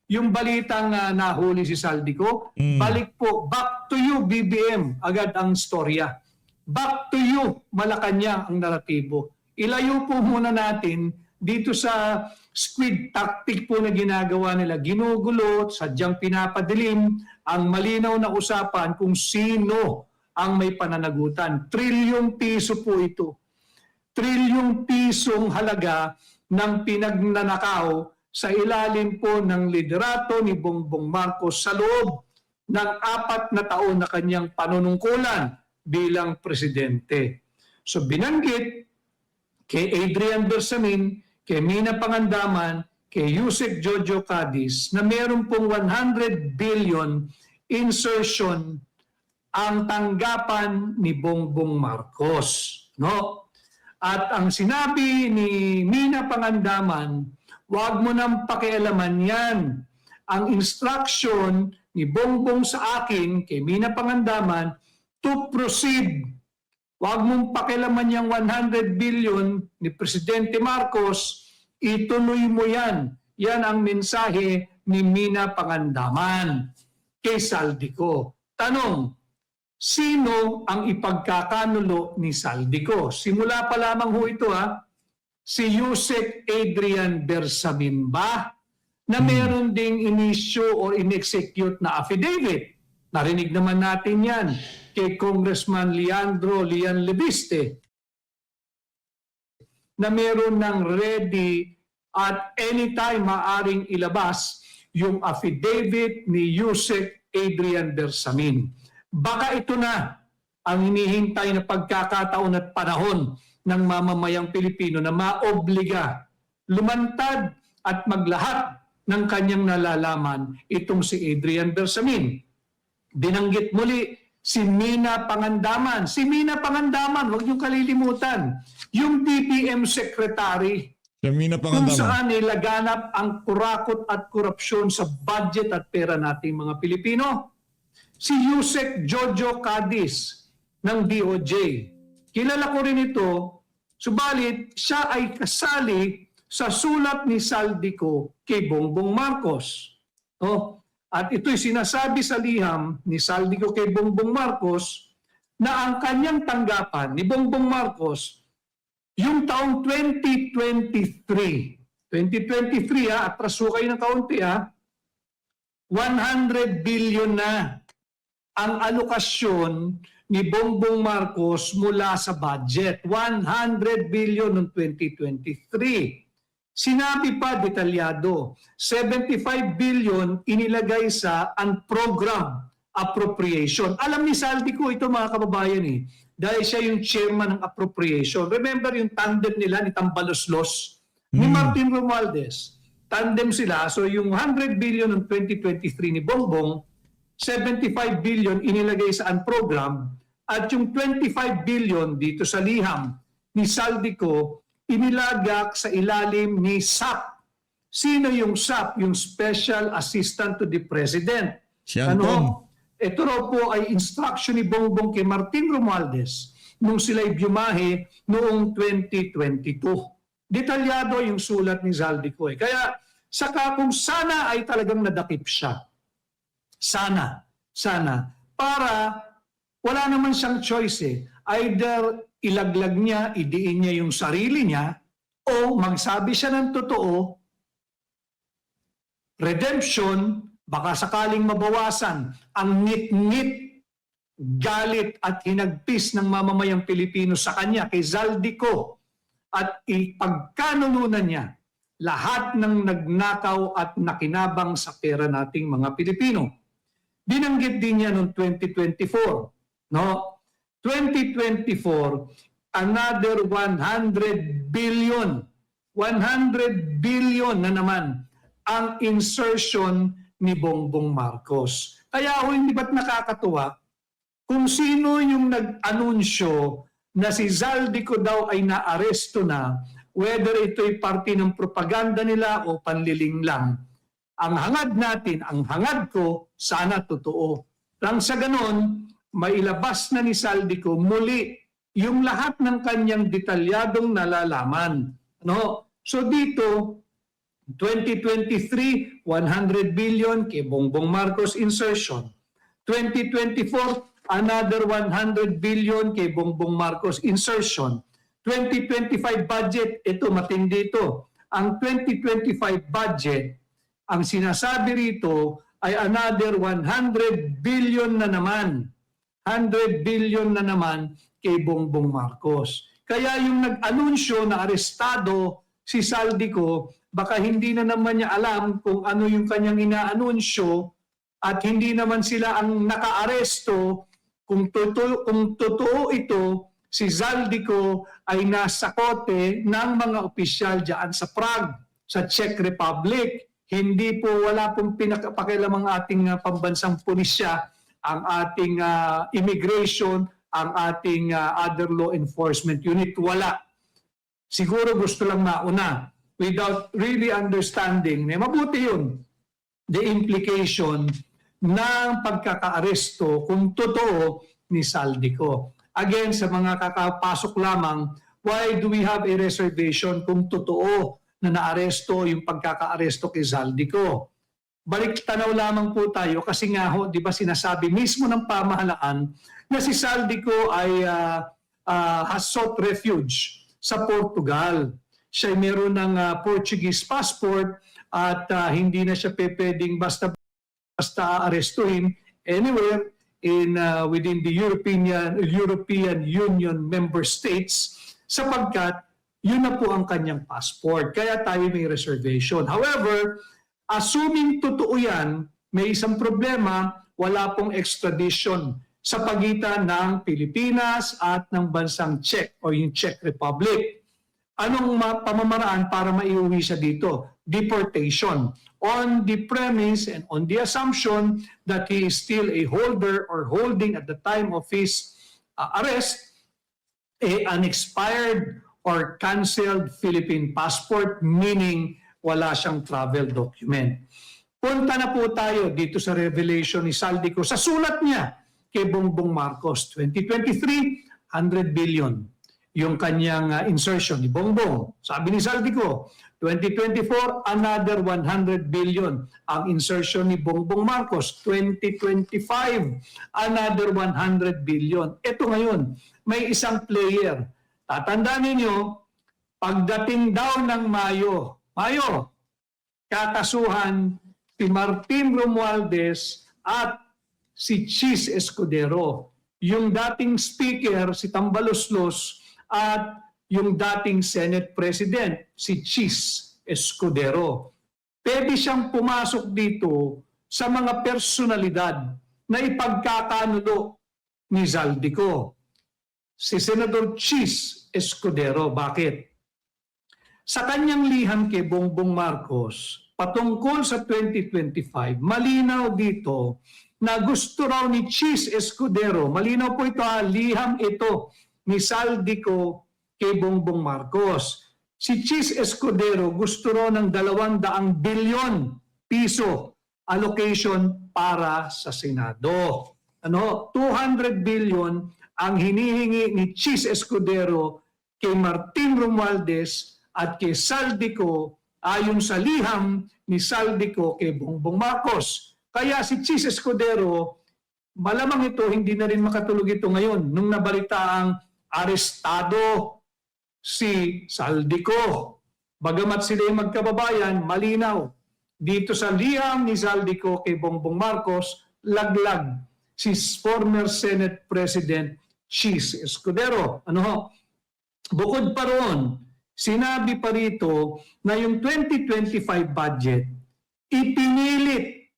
Yung balitang nahuli si Saldico, balik po, back to you BBM, agad ang storya. Back to you Malacanang ang naratibo. Ilayo po muna natin dito sa squid tactic po na ginagawa nila. Ginugulo, sadyang pinapadilim ang malinaw na usapan kung sino ang may pananagutan. Trilyong piso po ito. Trilyong pisong halaga ng pinagnanakaw sa ilalim po ng liderato ni Bongbong Marcos sa loob ng 4 na taon na kanyang panunungkulan bilang presidente. So binanggit kay Adrian Bersamin, kay Mina Pangandaman, kay Yusef Jojo Cadiz na meron pong 100 billion insertion ang tanggapan ni Bongbong Marcos, no? At ang sinabi ni Mina Pangandaman, huwag mo nang pakialaman yan. Ang instruction ni Bongbong sa akin, kay Mina Pangandaman, to proceed. Huwag mong pakialaman yung 100 billion ni Presidente Marcos, ituloy mo yan. Yan ang mensahe ni Mina Pangandaman kay Saldico. Tanong, sino ang ipagkakanulo ni Saldico? Simula pa lamang ho ito si Yusef Adrian Bersamin ba na meron ding in-issue or in-execute na affidavit? Narinig naman natin yan kay Congressman Leandro Lian Leviste na meron ng ready at anytime maaring ilabas yung affidavit ni Yusef Adrian Bersamin. Baka ito na ang hinihintay na pagkakataon at panahon ng mamamayang Pilipino na maobliga, lumantad at maglahat ng kanyang nalalaman itong si Adrian Bersamin. Binanggit muli si Mina Pangandaman. Si Mina Pangandaman, huwag niyong kalilimutan, yung DBM Secretary Sa Mina kung Pangandaman. saan nilaganap ang kurakot at korupsyon sa budget at pera nating mga Pilipino. Si Yusek Jojo Cadiz ng DOJ. Kilala ko rin ito, subalit siya ay kasali sa sulat ni Saldico kay Bongbong Marcos. No? At ito'y sinasabi sa liham ni Saldico kay Bongbong Marcos na ang kanyang tanggapan ni Bongbong Marcos yung taong 2023. 2023 atras ho kayo ng kaunti 100 billion na ang alokasyon ni Bongbong Marcos mula sa budget. 100 billion noong 2023. Sinabi pa detalyado, 75 billion inilagay sa unprogrammed appropriation. Alam ni Saldico ito mga kababayan dahil siya yung chairman ng appropriation. Remember yung tandem nila ni Tambaloslos, ni Martin Romualdez. Tandem sila. So yung 100 billion ng 2023 ni Bongbong, 75 billion inilagay sa unprogrammed at yung 25 billion dito sa liham ni Saldico inilagak sa ilalim ni SAP. Sino yung SAP? Yung Special Assistant to the President. Si Anton. Ito raw po ay instruction ni Bongbong kay Martin Romualdez nung sila'y byumahe noong 2022. Detalyado yung sulat ni Saldico. Kaya saka kung sana ay talagang nadakip siya. Sana. Para wala naman siyang choice Either ilaglag niya, idiin niya yung sarili niya, o magsabi siya ng totoo, redemption, baka sakaling mabawasan ang ngit-ngit, galit at hinagpis ng mamamayang Pilipino sa kanya, kay Saldico, at ipagkanununan niya lahat ng nagnakaw at nakinabang sa pera nating mga Pilipino. Binanggit din niya noong 2024, no? 2024, another 100 billion. 100 billion na naman ang insertion ni Bongbong Marcos. Kaya hindi ba't nakakatuwa kung sino yung nag-anunsyo na si Saldico daw ay naaresto na, whether ito'y parte ng propaganda nila o panliling lang. Ang hangad natin, ang hangad ko, sana totoo. Nang sa ganon, mailabas na ni Saldico muli yung lahat ng kanyang detalyadong nalalaman. No? So dito, 2023, 100 billion kay Bongbong Marcos insertion. 2024, another 100 billion kay Bongbong Marcos insertion. 2025 budget, ito matindi ito. Ang 2025 budget, ang sinasabi rito ay another 100 billion na naman. 100 billion na naman kay Bongbong Marcos. Kaya yung nag-anunsyo na arestado si Saldico, baka hindi na naman niya alam kung ano yung kanyang inaanunsyo at hindi naman sila ang naka-aresto. Kung totoo ito, si Saldico ay nasa kote ng mga opisyal dyan sa Prague, sa Czech Republic. Hindi po, wala pong pinakapakialam ang ating pambansang pulisya, ang ating immigration, ang ating other law enforcement unit. Wala. Siguro gusto lang mauna without really understanding. Mabuti yun. The implication ng pagkakaaresto kung totoo ni Saldico. Again, sa mga kakapasok lamang, why do we have a reservation kung totoo na naaresto yung pagkakaaresto kay Saldico? Balik tanaw lamang po tayo kasi nga ho, di ba sinasabi mismo ng pamahalaan na si Saldico ay has sought refuge sa Portugal. Siya ay meron ng Portuguese passport at hindi na siya pwedeng basta arestuhin anywhere in within the European Union member states sapagkat yun na po ang kanyang passport. Kaya tayo may reservation. However, assuming totoo yan, may isang problema, wala pong extradition sa pagitan ng Pilipinas at ng bansang Czech o yung Czech Republic. Anong pamamaraan para maiuwi siya dito? Deportation on the premise and on the assumption that he is still a holder or holding at the time of his arrest an expired or canceled Philippine passport, meaning wala siyang travel document. Punta na po tayo dito sa revelation ni Saldico sa sulat niya kay Bongbong Marcos. 2023, 100 billion yung kanyang insertion ni Bongbong. Sabi ni Saldico, 2024, another 100 billion ang insertion ni Bongbong Marcos. 2025, another 100 billion. Ito ngayon, may isang player. Tatandaan ninyo, pagdating daw ng Mayo, kakasuhan si Martin Romualdez at si Chis Escudero. Yung dating speaker, si Tambaloslos, at yung dating Senate President, si Chis Escudero. Pwede siyang pumasok dito sa mga personalidad na ipagkakanulo ni Zaldico. Si Senador Chis Escudero. Bakit? Sa kanyang liham kay Bongbong Marcos, patungkol sa 2025, malinaw dito na gusto raw ni Chis Escudero, malinaw po ito, liham ito ni Saldico kay Bongbong Marcos. Si Chis Escudero gusto raw ng 200 bilyon piso allocation para sa Senado. 200 billion ang hinihingi ni Chis Escudero kay Martin Romualdez at kay Saldico ayon sa liham ni Saldico kay Bongbong Marcos. Kaya si Chis Escudero, malamang ito, hindi na rin makatulog ito ngayon nung nabalitaang arestado si Saldico. Bagamat sila yung magkababayan, malinaw. Dito sa liham ni Saldico kay Bongbong Marcos, laglag si former Senate President Chis Escudero. Bukod pa roon, sinabi pa rito na yung 2025 budget, ipinilit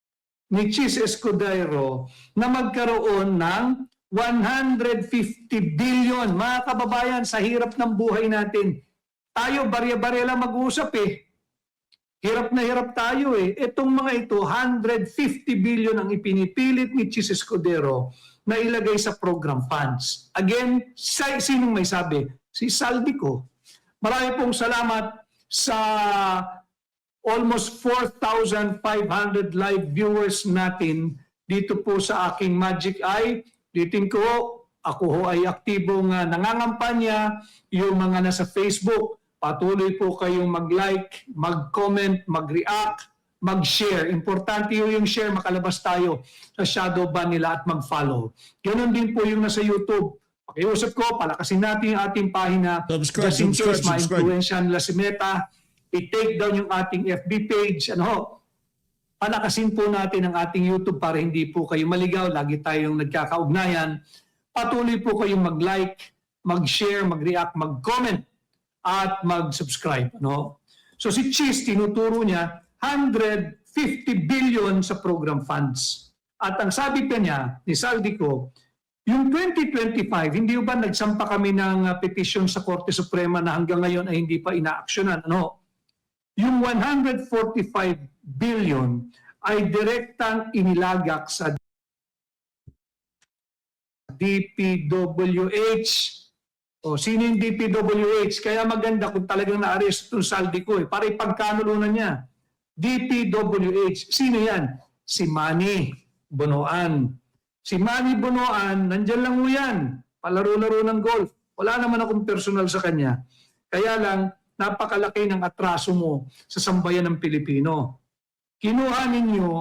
ni Chis Escudero na magkaroon ng 150 billion. Mga kababayan, sa hirap ng buhay natin, tayo barya-barya lang mag-uusap Hirap na hirap tayo Itong mga ito, 150 billion ang ipinipilit ni Chis Escudero na ilagay sa program funds. Again, sinong may sabi? Si Saldico. Marami pong salamat sa almost 4,500 live viewers natin dito po sa aking Magic Eye. Ditin ko, ako ho ay aktibong nangangampanya. Yung mga nasa Facebook, patuloy po kayong mag-like, mag-comment, mag-react, mag-share. Importante yung share, makalabas tayo sa shadow ban nila at mag-follow. Ganun din po yung nasa YouTube. Pakiusap ko, palakasin natin yung ating pahina. Subscribe, just in case subscribe. ma-influensya nila si Meta, i-take down yung ating FB page. Palakasin po natin ang ating YouTube para hindi po kayo maligaw. Lagi tayong nagkakaugnayan. Patuloy po kayong mag-like, mag-share, mag-react, mag-comment, at mag-subscribe. So si Chis, tinuturo niya 150 billion sa program funds. At ang sabi pa niya ni Saldico, yung 2025, hindi ba nagsampa kami ng petition sa Korte Suprema na hanggang ngayon ay hindi pa inaaksyonan? Yung 145 billion ay direktang inilagak sa DPWH. Sino yung DPWH? Kaya maganda kung talagang na-arrest itong Saldico para ipagkanulunan niya. DPWH. Sino yan? Si Manny Bonoan. Si Manny Bonoan, nandyan lang mo yan. Palaro-laro ng golf. Wala naman akong personal sa kanya. Kaya lang, napakalaki ng atraso mo sa sambayan ng Pilipino. Kinuha ninyo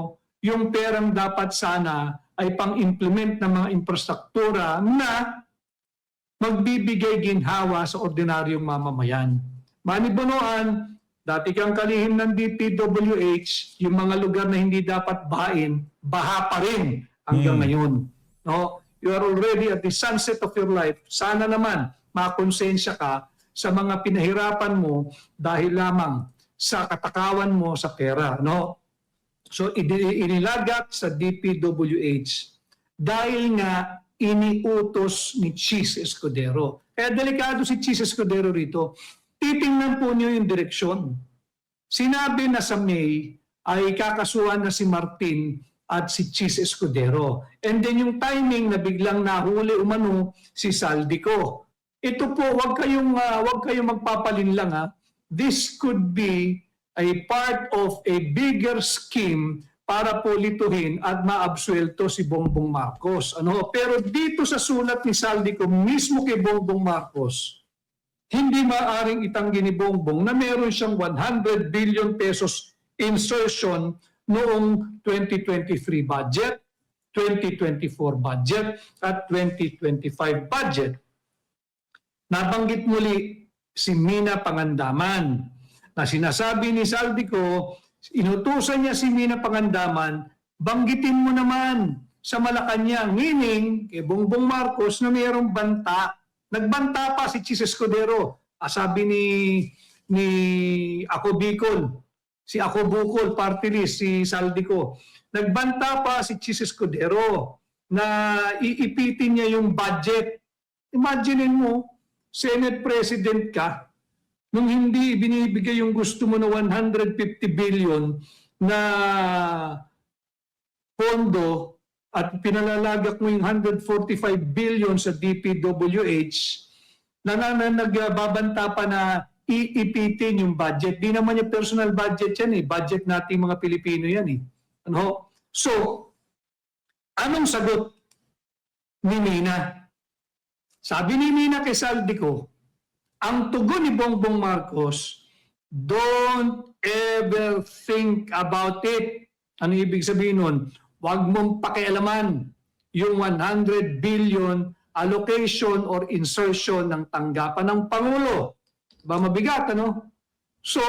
yung perang dapat sana ay pang-implement ng mga infrastruktura na magbibigay ginhawa sa ordinaryong mamamayan. Manny Bonoan, dati kang kalihim ng DPWH, yung mga lugar na hindi dapat bahain, baha pa rin hanggang ngayon. You are already at the sunset of your life. Sana naman makonsensya ka sa mga pinahirapan mo dahil lamang sa katakawan mo sa pera. So inilagat sa DPWH dahil nga iniutos ni Chis Escudero. Kaya delikado si Chis Escudero rito. Titingnan po niyo yung direksyon. Sinabi na sa May ay kakasuhan na si Martin at si Chis Escudero. And then yung timing na biglang nahuli umano si Saldico. Ito po, wag kayong magpapalinlang ha. This could be a part of a bigger scheme para po lituhin at maabsuelto si Bongbong Marcos. Pero dito sa sulat ni Saldico mismo kay Bongbong Marcos, hindi maaring itanggi ni Bongbong na meron siyang 100 billion pesos insertion noong 2023 budget, 2024 budget, at 2025 budget. Nabanggit muli si Mina Pangandaman na sinasabi ni Saldico, inutusan niya si Mina Pangandaman, banggitin mo naman sa Malacanang, meaning kay Bongbong Marcos na mayroong banta. Nagbanta pa si Chis Escudero. Sabi ni Ako Bicol, si Ako Bukol, party list, si Saldico. Nagbanta pa si Chis Escudero na iipitin niya yung budget. Imagine mo, Senate President ka, nung hindi binibigay yung gusto mo na 150 billion na pondo at pinalalagak mo yung 145 billion sa DPWH na nagbabanta pa na iipitin yung budget. Di naman yung personal budget yan eh. Budget nating mga Pilipino yan eh. So, anong sagot ni Mina? Sabi ni Mina kay Saldico, ang tugon ni Bongbong Marcos, don't ever think about it. Ano ibig sabihin nun? Huwag mong pakialaman yung 100 billion allocation or insertion ng tanggapan ng Pangulo. Ba mabigat, ano? So,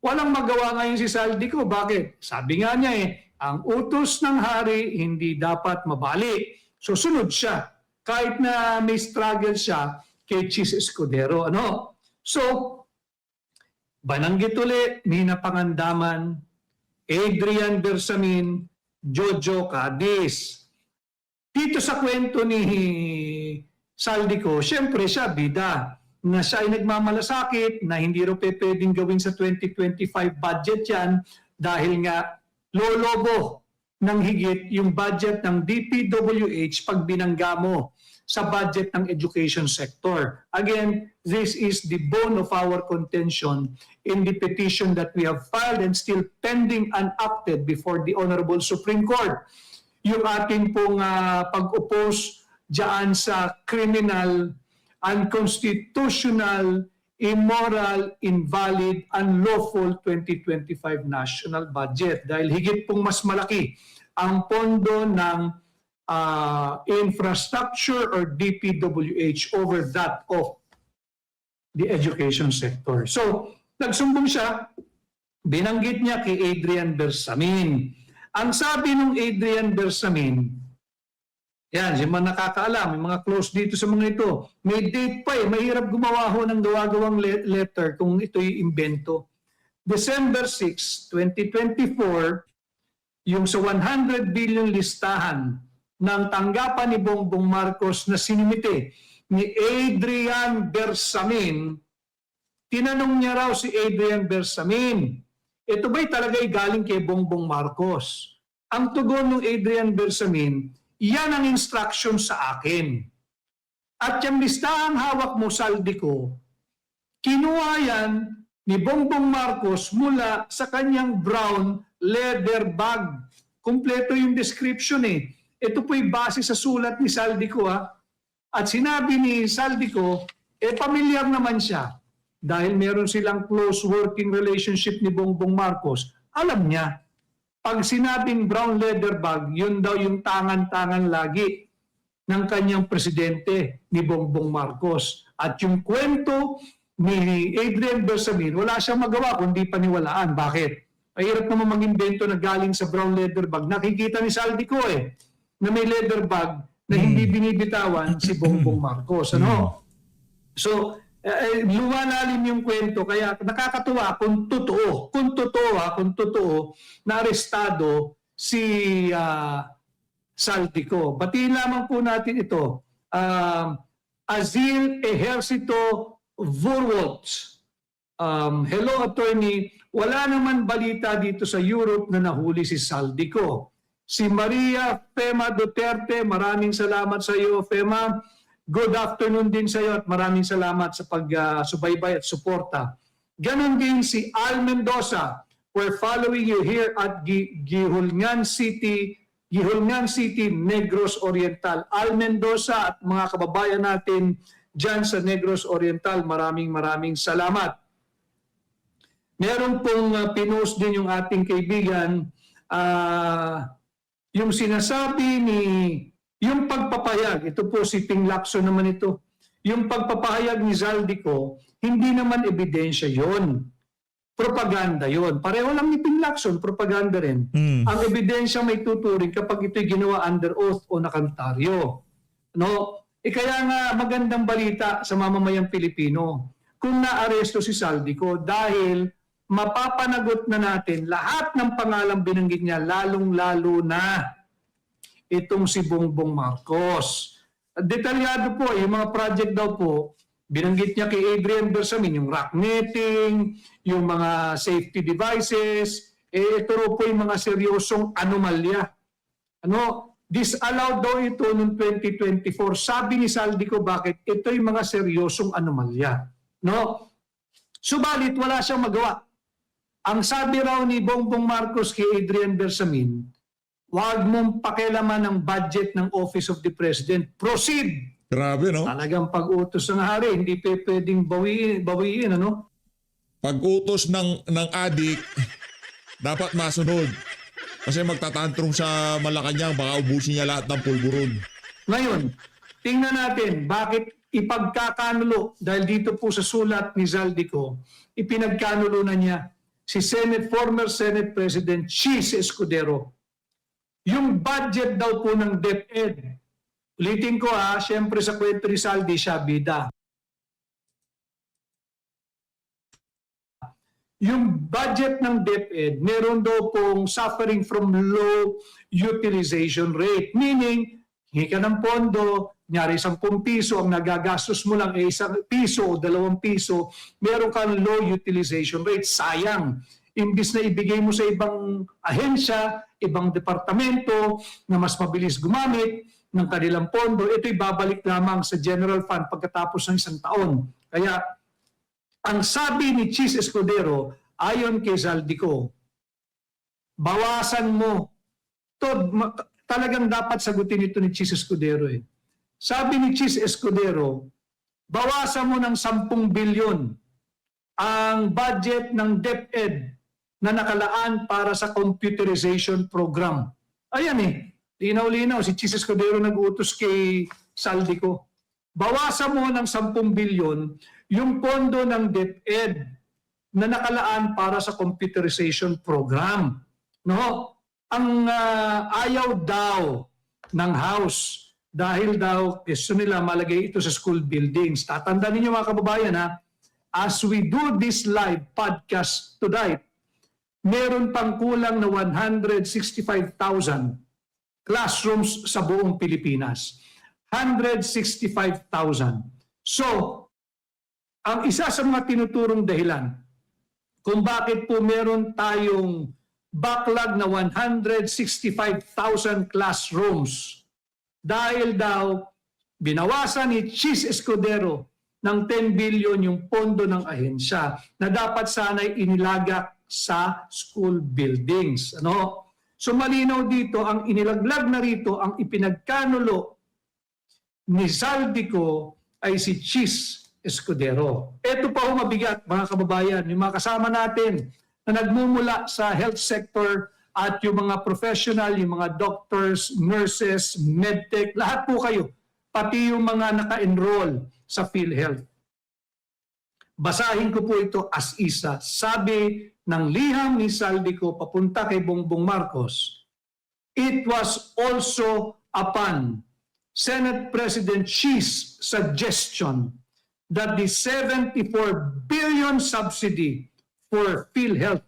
walang magawa ngayon si Saldico. Bakit? Sabi nga niya ang utos ng hari hindi dapat mabali. So, sunod siya. Kahit na may struggle siya kay Chis Escudero. So, bananggit uli, Mina Pangandaman, Adrian Bersamin, Jojo Cadiz. Dito sa kwento ni Saldico, syempre siya bida na siya ay nagmamalasakit na hindi rin pwedeng gawin sa 2025 budget yan dahil nga lolobo ng higit yung budget ng DPWH pag binangga mo sa budget ng education sector. Again, this is the bone of our contention in the petition that we have filed and still pending unacted before the Honorable Supreme Court. Yung ating pong pag-oppose dyan sa criminal, unconstitutional, immoral, invalid, unlawful 2025 national budget. Dahil higit pong mas malaki ang pondo ng infrastructure or DPWH over that of the education sector. So, nagsumbong siya, binanggit niya kay Adrian Bersamin. Ang sabi ng Adrian Bersamin, yan, yung mga nakakaalam, yung mga close dito sa mga ito, may date pa mahirap gumawa ho ng gawagawang letter kung ito'y imbento. December 6, 2024, yung sa 100 billion listahan ng tanggapan ni Bongbong Marcos na sinumite ni Adrian Bersamin, tinanong niya raw si Adrian Bersamin, ito ba'y talaga'y galing kay Bongbong Marcos? Ang tugon ng Adrian Bersamin, yan ang instruction sa akin. At yung listahang hawak mo, Saldico, kinuha yan ni Bongbong Marcos mula sa kanyang brown leather bag. Kompleto yung description Ito po'y base sa sulat ni Saldico At sinabi ni Saldico, pamilyar naman siya. Dahil meron silang close working relationship ni Bongbong Marcos. Alam niya, pag sinabing brown leather bag, yun daw yung tangan-tangan lagi ng kanyang presidente ni Bongbong Marcos. At yung kwento ni Adrian Bersamin, wala siyang magawa kundi paniwalaan. Bakit? Mahirap naman mag-invento na galing sa brown leather bag. Nakikita ni Saldico na may leather bag na hindi binibitawan si Bongbong Marcos. So, luwalalim yung kwento. Kaya nakakatuwa kung totoo na arestado si Saldico. Batiin lamang po natin ito. Azil Ejercito Vorwolz. hello attorney, wala naman balita dito sa Europe na nahuli si Saldico. Si Maria Fema Duterte, maraming salamat sa iyo, Fema. Good afternoon din sa iyo at maraming salamat sa pagsubaybay at suporta. Ganon din si Al Mendoza. We're following you here at Gihulngan City, Negros Oriental. Al Mendoza at mga kababayan natin dyan sa Negros Oriental, maraming salamat. Meron pong pinost din yung ating kaibigan, yung sinasabi yung pagpapahayag, ito po si Ping Lacson naman ito, yung pagpapahayag ni Zaldico, hindi naman ebidensya yon. Propaganda yon. Pareho lang ni Ping Lacson, propaganda rin. Ang ebidensya may tuturing kapag ito'y ginawa under oath o nakantaryo. No? Kaya nga magandang balita sa mamamayang Pilipino kung naaresto si Zaldico dahil mapapanagot na natin lahat ng pangalang binanggit niya, lalong-lalo na itong si Bongbong Marcos. Detalyado po, yung mga project daw po, binanggit niya kay Adrian Bersamin, yung rock netting, yung mga safety devices, ito po yung mga seryosong anomalya. Disallowed daw ito noong 2024. Sabi ni Zaldico, bakit? Ito yung mga seryosong anomalya. No? Subalit, wala siyang magawa. Ang sabi raw ni Bongbong Marcos kay Adrian Bersamin, huwag mong pakialaman ang budget ng Office of the President. Proceed! Grabe, no? Talagang pag-utos ng hari, hindi pwedeng bawiin, ano? Pag-utos ng adik, dapat masunod. Kasi magtatantrum sa Malacanang, baka ubusin niya lahat ng pulburon. Ngayon, tingnan natin bakit ipagkakanulo, dahil dito po sa sulat ni Zaldico, ipinagkanulo na niya si former Senate President Chis Escudero. Yung budget daw po ng DepEd, ulitin ko syempre sa kwento ni Saldi, siya bida. Yung budget ng DepEd, meron daw pong suffering from low utilization rate. Meaning, hingi ka ng pondo, nyari 10 piso, ang nagagastos mo lang ay 1 piso o 2 piso, meron kang low utilization rate. Sayang. Imbis na ibigay mo sa ibang ahensya, ibang departamento na mas mabilis gumamit ng kanilang pondo, ito'y babalik lamang sa general fund pagkatapos ng 1 taon. Kaya, ang sabi ni Chis Escudero, ayon kay Zaldico, bawasan mo. Talagang dapat sagutin ito ni Chis Escudero. Sabi ni Chis Escudero, bawasan mo ng 10 bilyon ang budget ng DepEd na nakalaan para sa computerization program. Ayan linaw-linaw, si Chis Escudero nag-utos kay Zaldico. Bawasan mo ng 10 bilyon yung pondo ng DepEd na nakalaan para sa computerization program. No? Ang ayaw daw ng House dahil daw gusto nila malagay ito sa school buildings. Tatandaan ninyo mga kababayan as we do this live podcast tonight, meron pang kulang na 165,000 classrooms sa buong Pilipinas. 165,000. So, ang isa sa mga tinuturong dahilan kung bakit po meron tayong backlog na 165,000 classrooms dahil daw binawasan ni Chis Escudero ng 10 billion yung pondo ng ahensya na dapat sana'y inilagak sa school buildings. So malinaw dito, ang inilaglag na rito, ang ipinagkanulo ni Zaldico ay si Chis Escudero. Ito pa mabigat mga kababayan, yung mga kasama natin na nagmumula sa health sector at yung mga professional, yung mga doctors, nurses, medtech, lahat po kayo, pati yung mga naka-enroll sa PhilHealth. Basahin ko po ito as isa. Sabi ng liham ni Zaldico papunta kay Bongbong Marcos, it was also upon Senate President Xi's suggestion that the 74 billion subsidy for PhilHealth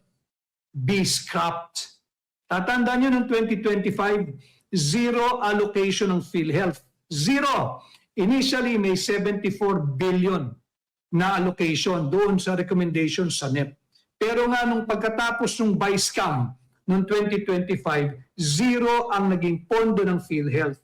be scrapped. Tatandaan nyo ng 2025, zero allocation ng PhilHealth. Zero. Initially, may 74 billion na allocation doon sa recommendation sa NEP. Pero nga nung pagkatapos ng BISCAM noong 2025, zero ang naging pondo ng PhilHealth.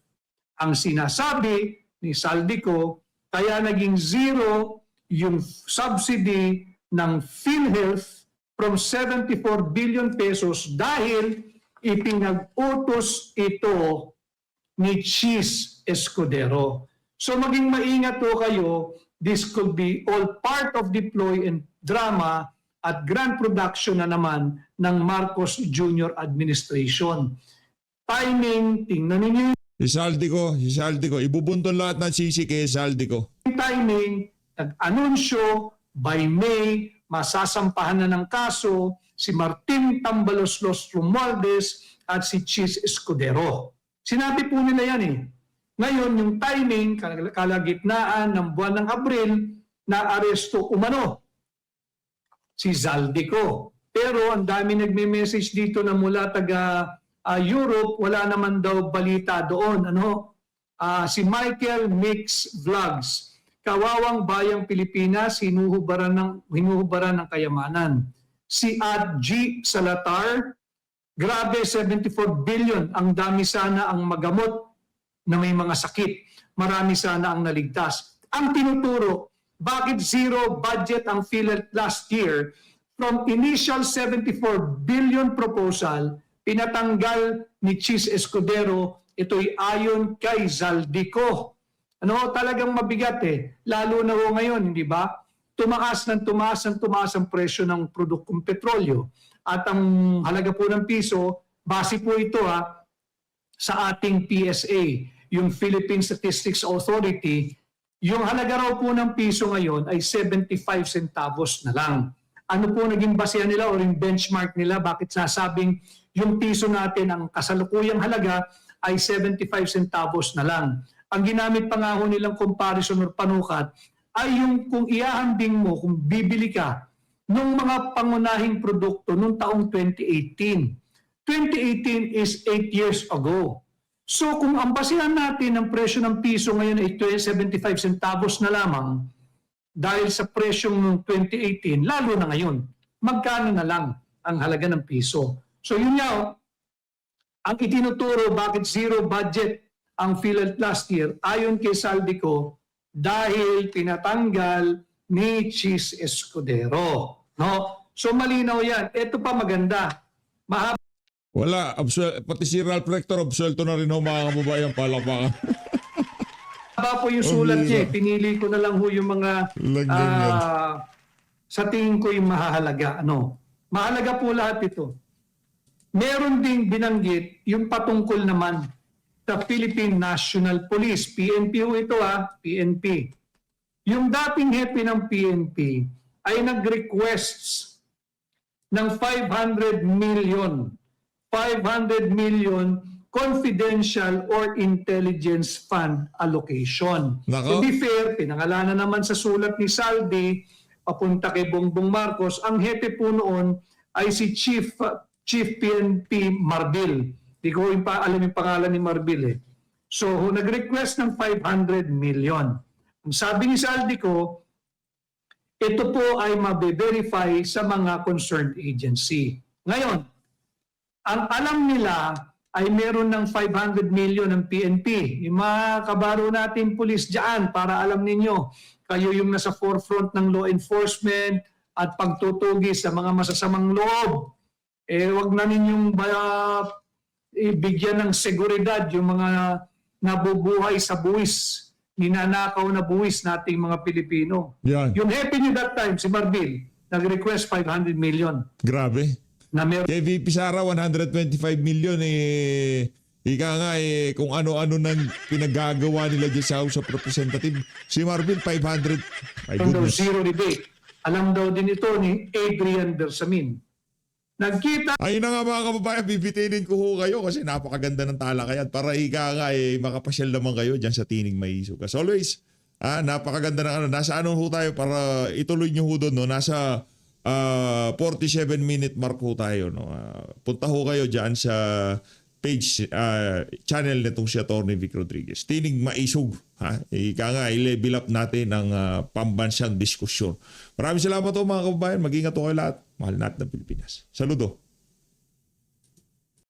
Ang sinasabi ni Saldico, kaya naging zero yung subsidy ng PhilHealth from 74 billion pesos dahil ipinag-utos ito ni Cheese Escudero. So maging maingat po kayo, this could be all part of the ploy and drama at grand production na naman ng Marcos Jr. administration. Timing, tingnan ninyo Si Saldico, ibubunton lahat ng sisi kay Saldico. yung timing, nag-anunsyo, by May, masasampahan na ng kaso si Martin Tambalos Los Romualdez at si Cheese Escudero. Sinabi po nila yan eh. Ngayon, yung timing, kalagitnaan ng buwan ng Abril, na aresto umano si Zaldico. Pero ang dami nagme-message dito na mula taga Europe, wala naman daw balita doon. Si Michael Mix Vlogs, Kawawang Bayang Pilipinas, hinuhubaran ng kayamanan. Si Ad G. Salatar, grabe 74 billion, ang dami sana ang magamot na may mga sakit. Marami sana ang naligtas. Ang tinuturo, bakit zero budget ang PhilHealth last year? From initial 74 billion proposal, pinatanggal ni Cheese Escudero, ito'y ayon kay Zaldico. Talagang mabigat eh. Lalo na ho ngayon, hindi ba? Tumaas ang presyo ng produktong petrolyo. At ang halaga po ng piso, base po ito sa ating PSA, yung Philippine Statistics Authority, yung halaga raw po ng piso ngayon ay 75 centavos na lang. Ano po naging basehan nila o yung benchmark nila? Bakit sasabing yung piso natin, ang kasalukuyang halaga ay 75 centavos na lang? Ang ginamit pa nga ho nilang comparison or panukat ay yung kung iahambing mo, kung bibili ka nung mga pangunahing produkto nung taong 2018. 2018 is 8 years ago. So kung ang basihan natin ng presyo ng piso ngayon ay 75 centavos na lamang dahil sa presyong noong 2018, lalo na ngayon, magkano na lang ang halaga ng piso? So yun nga, ang itinuturo bakit zero budget ang PhilHealth last year, ayon kay Saldico, dahil pinatanggal ni Cheese Escudero. No? So malinaw yan. Ito pa maganda. Wala, pati si Ralph Rector, absuelto na rin ho mga kababayan, palapakan. Mahaba po yung sulat niya. Pinili ko na lang ho yung mga sa tingin ko yung mahahalaga. Mahalaga po lahat ito. Meron ding binanggit yung patungkol naman sa Philippine National Police. PNP ho ito PNP. Yung dating hepe ng PNP ay nag-requests ng 500 million confidential or intelligence fund allocation. To Nako. be fair, pinangalanan naman sa sulat ni Saldi, papunta kay Bongbong Marcos, ang hepe po noon ay si Chief PNP Marbil. Di ko alam yung pangalan ni Marbil eh. So, nag-request ng 500 million. Ang sabi ni Saldico, ito po ay mabe-verify sa mga concerned agency. Ngayon, ang alam nila ay meron ng 500 million ng PNP. Yung mga kabaro natin pulis dyan, para alam ninyo, kayo yung nasa forefront ng law enforcement at pagtutugi sa mga masasamang loob. Wag na ninyong ibigyan ng seguridad yung mga nabubuhay sa buwis, ninanakaw na buwis nating mga Pilipino. Yan. Yung happy niyo that time, si Marbil, nag-request 500 million. Grabe. Na meron Kay VP Sara, 125 million ika nga kung ano-ano nang pinagagawa nila dyan sa House of Representative. Si Marvin, 500. My daw goodness. zero rebate. Alam daw din ito ni Adrian Bersamin. Nagkita Ayun na nga mga kababayan, bibitinin ko ho kayo kasi napakaganda ng talakayan para ika nga makapasyal naman kayo dyan sa Tining Maiso. As always, napakaganda ng nasa ano ho tayo para ituloy nyo ho doon, no? Nasa 47-minute mark ho tayo. No? Punta ho kayo dyan sa page, channel nitong si Atty. Vic Rodriguez. Tinig maisog. Ha? Ika nga, i-level up natin ang pambansang diskusyon. Maraming salamat po mga kababayan. Mag-ingat po kayo lahat. Mahal natin ang Pilipinas. Saludo.